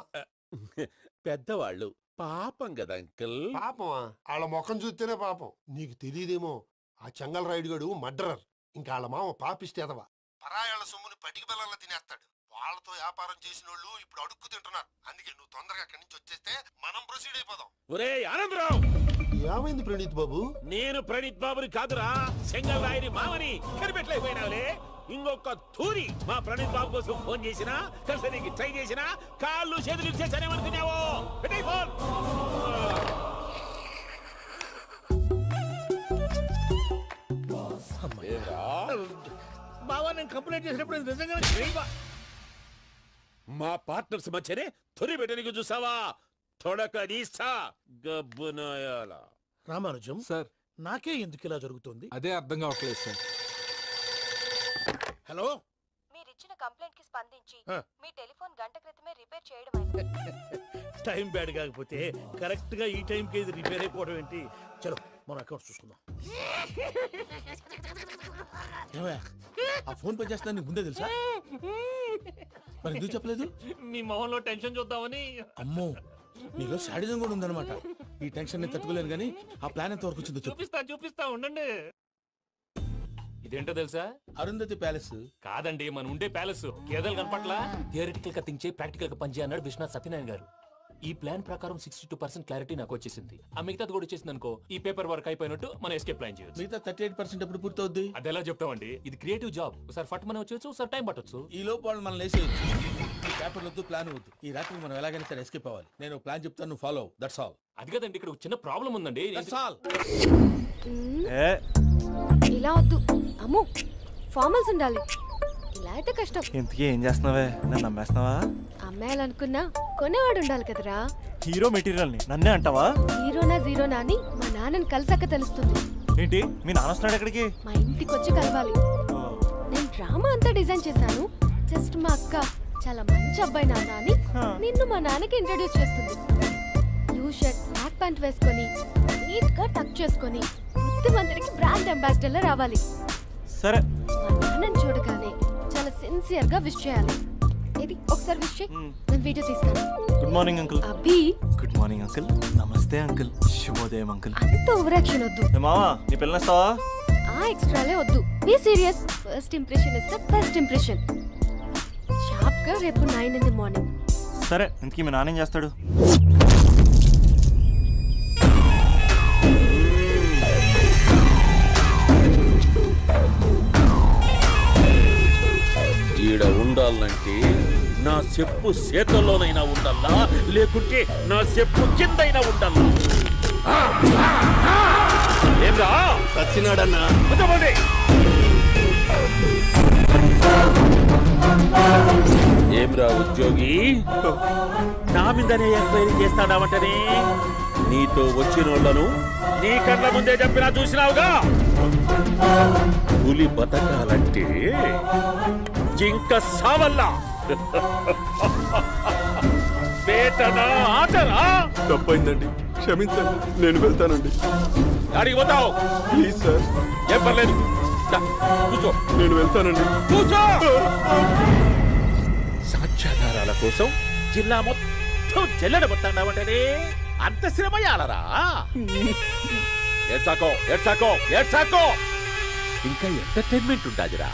పెద్దవాళ్ళు, పాపం కదా అంకుల్. పాపమా? వాళ్ళ ముఖం చూస్తేనే పాపం. నీకు తెలియదేమో, ఆ చెంగల్ రైడ్ గడు మర్డరర్. ఇంకా వాళ్ళ మామ పాపిస్తేదవా. పరాయాళ్ళ సొమ్ముని పటికి బెల్లంలో తినేస్తాడు. వాళ్ళతో వ్యాపారం చేసిన వాళ్ళు ఇప్పుడు అడుక్కు తింటున్నారు. అందుకే నువ్వు తొందరగా అక్కడి నుంచి వచ్చేస్తే మనం ప్రొసీడ్ అయిపోదాం. ఒరే ఆనందరావు! ఏమైంది ప్రణీత్ బాబు? నేను ప్రణీత్ బాబుని కాదురా, సెంగల్ రాయని మామని. కనిపెట్టలేకపోయినావులే. ఇంకొక తూరి మా ప్రణీత్ బాబు కోసం ఫోన్ చేసినా, కలిసి నీకు ట్రై చేసినా, కాళ్ళు చేతులు ఇచ్చేసానేమనుకున్నావో. పెట్టేయ్ ఫోన్. బావా, నేను కంప్లైంట్ చేసినప్పుడు ఇది నిజంగా మా పార్ట్నర్స్ మధ్యనే తొలి పెట్టడానికి చూసావా? తొడక నీస్తా గబ్బునాయాల. రామానుజం సార్, నాకే ఎందుకు ఇలా జరుగుతుంది? అదే అర్థం కావట్లేదు సార్. హలో, మీరిచ్చిన కంప్లైంట్ కి స్పందించి ఆ. మీ టెలిఫోన్ గంట క్రితమే రిపేర్ చేయడం టైం బ్యాడ్ కాకపోతే కరెక్ట్ గా ఈ టైంకి ఇది రిపేర్ అయిపోవడం ఏంటి? చలో మన అకౌంట్ చూసుకుందాం. ఆ ఫోన్ పని చేస్తున్నా నీకు ముందే తెలుసా? మరి ఎందుకు చెప్పలేదు? మీ మొహంలో టెన్షన్ చూద్దామని. అమ్మో, నీలో శాడిజం కూడా ఉందన్నమాట. ఈ టెన్షన్ నేను తట్టుకోలేను కానీ ఆ ప్లాన్ ఎంత వరకు వచ్చిందో చెప్పు. చూపిస్తా ఉండండి. ఇదేంటో తెలుసా? అరుంధతి ప్యాలెస్ కాదండి, మన ఉండే ప్యాలెస్. గేదెలు కనపట్లా? థియరిటికల్ గా థింక్ చేయి, ప్రాక్టికల్ గా పనిచేయ అన్నాడు విశ్వనాథ్ సత్యనారాయణ గారు. ఈ ప్లాన్ ప్రకారం 62% క్లారిటీ నాకు వచ్చేసింది. ఆ మిగతాది కూడా వచ్చేసింది అనుకో, ఈ పేపర్ వర్క్ అయిపోయినట్టు మనం ఎస్కేప్ ప్లాన్ చేయొచ్చు. మిగతా 38% ఎప్పుడు పూర్తవుద్ది? అది ఎలా చెప్తామండి? ఇది క్రియేటివ్ జాబ్. ఒకసారి ఫట్ మనం వచ్చేచ్చు, ఒకసారి టైం పట్టొచ్చు. ఈ లోపు వాళ్ళు మనం లేసేయచ్చు. ఈ పేపర్ వద్దు, ప్లాన్ వద్దు. ఈ రాత్రి మనం ఎలాగైనా సరే ఎస్కేప్ అవ్వాలి. నేను ప్లాన్ చెప్తాను, నువ్వు ఫాలో. That's all. అది కదండి, ఇక్కడ ఒక చిన్న ప్రాబ్లం ఉందండి. That's all. ఇలా వద్దు అమ్ము, ఫార్మల్స్ ఉండాలి. ఇలా అయితే కష్టం. ఇంతకీ ఏం చేస్తున్నావే? నన్ను నమ్మేస్తున్నావా? అమ్మాయాలనుకున్నా కొనేవాడు ఉండాలి కదరా. హీరో మెటీరియల్ ని నన్నే అంటావా? హీరోనా జీరోనా అని మా నాన్నని కలిసాక తెలుస్తుంది. ఏంటి, మీ నాన్న వస్తున్నాడు ఎక్కడికి? మా ఇంటికి వచ్చి కలవాలి. నేను డ్రామా అంతా డిజైన్ చేశాను. జస్ట్ మా అక్క చాలా మంచి అబ్బాయి నాన్న అని నిన్ను మా నాన్నకి ఇంట్రడ్యూస్ చేస్తుంది. బ్లూ షర్ట్, బ్లాక్ ప్యాంట్ వేసుకొని నీట్ గా టక్ చేసుకొని బుద్ధిమంతుడికి బ్రాండ్ అంబాసిడర్ లా రావాలి. సరే. మా నాన్నని చూడగానే చాలా సిన్సియర్ గా విష్ చేయాలి. ఇది ఒకసారి విష్ చేయి, నేను వీడియో తీస్తాను. Good morning uncle. Abhi. Good morning uncle. Namaste uncle. శుభోదయం అంకుల్. అంత ఓవర్ యాక్షన్ వద్దు. మావా, నీ పిల్లనిస్తావా? ఆ ఎక్స్ట్రాలే వద్దు. Be serious. First impression is the best impression. Sharp గా రేపు 9 in the morning. సరే, ఇంతకీ మీ నాన్న ఏం చేస్తాడు? ఈడ ఉండాలంటే నా చెప్పు చేతల్లోనైనా ఉండాలా, లేకుంటే నా చెప్పు కిందైనా ఉండాలా. ఏమ్రా సచ్చినాడన్నా. ఏమ్రా ఉద్యోగి నా మీదనే ఎంక్వైరీ చేస్తాడావంటనే నీతో వచ్చినోళ్లను నీ కళ్ళ ముందే చెప్పినా చూసినావుగా. పులి బతకాలంటే జింక సావల్లా. వేటనా ఆటనా? తప్పైందండి, క్షమించండి, నేను వెళ్తానండి. అడిగి పోతావు ప్లీజ్ సార్. ఏం పర్లేదు, దా, కూర్చో. నేను వెళ్తానండి. కూర్చో. సాక్ష్యాధారాల కోసం జిల్లా మొత్తం చెల్లడబట్టావంటనే అంత శ్రమయాలరా? ఏడ్సాకో ఏడ్సాకో ఏడ్సాకో, ఇంకా ఎంటర్టైన్మెంట్ ఉంటాదిరా.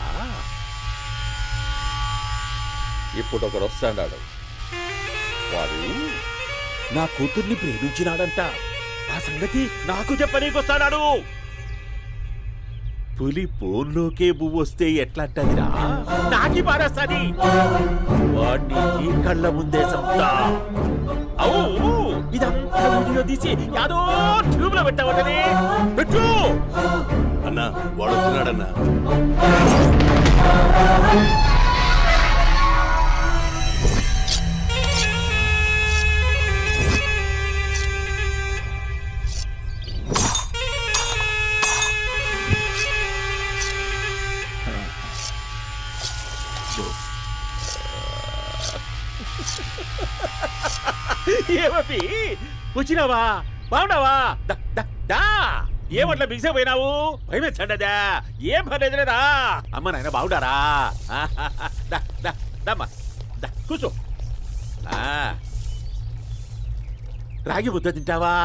ఇప్పుడు ఒకడు వస్తాడాడు, వాడు నా కూతుర్ని ప్రేమించినాడంట. ఆ సంగతి నాకు చెప్పనీకొస్తాడాడు. పులి పోన్లోకే పువ్వు వస్తే ఎట్లాంటదిరా? నాకి పారేస్తాది. వాడిని నీ కళ్ళ ముందే సంతా. అవు ఇదంతా వీడియో తీసి యాదో ట్యూబ్ లో పెట్టావటనే. పెట్టు అన్నా, వాడు వస్తున్నాడన్నా. ఏమీ వచ్చినావా? బాగున్నావా? ఏమట్లా బిగిసే పోయినావు? భయమేచ్చండదా? ఏం పర్లేదులేదా? అమ్మ నాయన బాగుండారా? కూర్చో. రాగి ముద్ద తింటావా?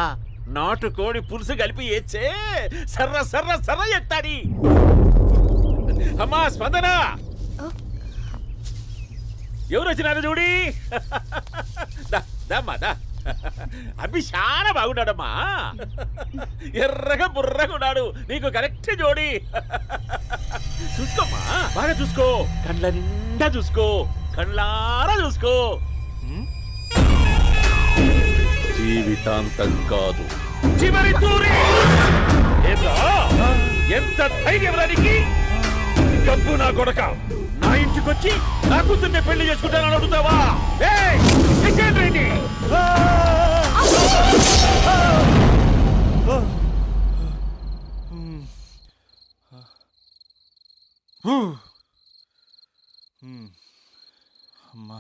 నాటు కోడి పులుసు కలిపి ఏచ్చే సర్ర సర్ర సర్ర ఎత్తాడి. అమ్మా స్పందన, ఎవరు వచ్చినారు చూడి. దమ్మా అబ్బి చాలా బాగున్నాడమ్మా. ఎర్రగా బుర్రగా ఉన్నాడు, నీకు కరెక్ట్ జోడి. చూసుకోమ్మా, బాగా చూసుకో, కండ్ల నిండా చూసుకో, కండ్లారా చూసుకో. జీవితాంతం కాదు, చివరి తూరి. ఎంత ధైర్యం రానికి? డబ్బు నా కొడక, నా ఇంటికొచ్చి నా కూతుర్ని పెళ్లి చేసుకుంటానని అడుగుతావా? అమ్మా,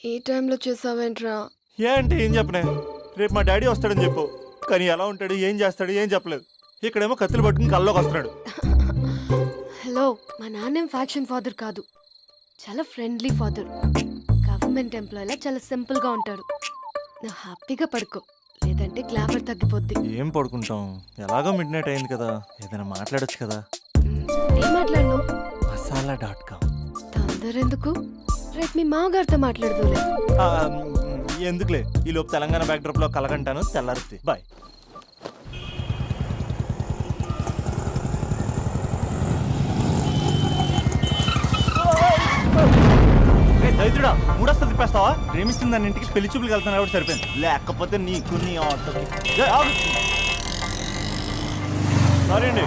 ఈ టైంలో చేసావేంట్రా? ఏ అంటే ఏం చెప్పనే? రేపు మా డాడీ వస్తాడని చెప్పు, కానీ ఎలా ఉంటాడు, ఏం చేస్తాడు, ఏం చెప్పలేదు. ఇక్కడేమో కత్తులు పట్టుకుని కల్లోకి వస్తున్నాడు. హలో, మా నాన్నేం ఫ్యాక్షన్ ఫాదర్ కాదు, చాలా ఫ్రెండ్లీ ఫాదర్. గవర్నమెంట్ ఎంప్లాయీలా చాలా సింపుల్ గా ఉంటాడు. నువ్వు హ్యాపీగా పడుకో, లేదంటే గ్లామర్ తగ్గిపోద్ది. ఏం పడుకుంటాం, ఎలాగో మిడ్ నైట్ అయింది కదా, ఏదైనా మాట్లాడొచ్చు కదా. ఏం మాట్లాడను? masala.com. తొందర ఎందుకు? రేపు మీ మామగారితో మాట్లాడదులే. ఎందుకులే, ఈ లోపు తెలంగాణ బ్యాక్డ్రాప్ లో కలగంటాను. తెల్లారుతుంది. బాయ్. దైత్రుడా, మూడొస్తా తిప్పేస్తావా? ప్రేమిస్తుంది దాని ఇంటికి పెళ్లి చూపులు వెళ్తాను కాబట్టి సరిపోయింది, లేకపోతే నీకు నీ ఆటోకి. సారీ అండి.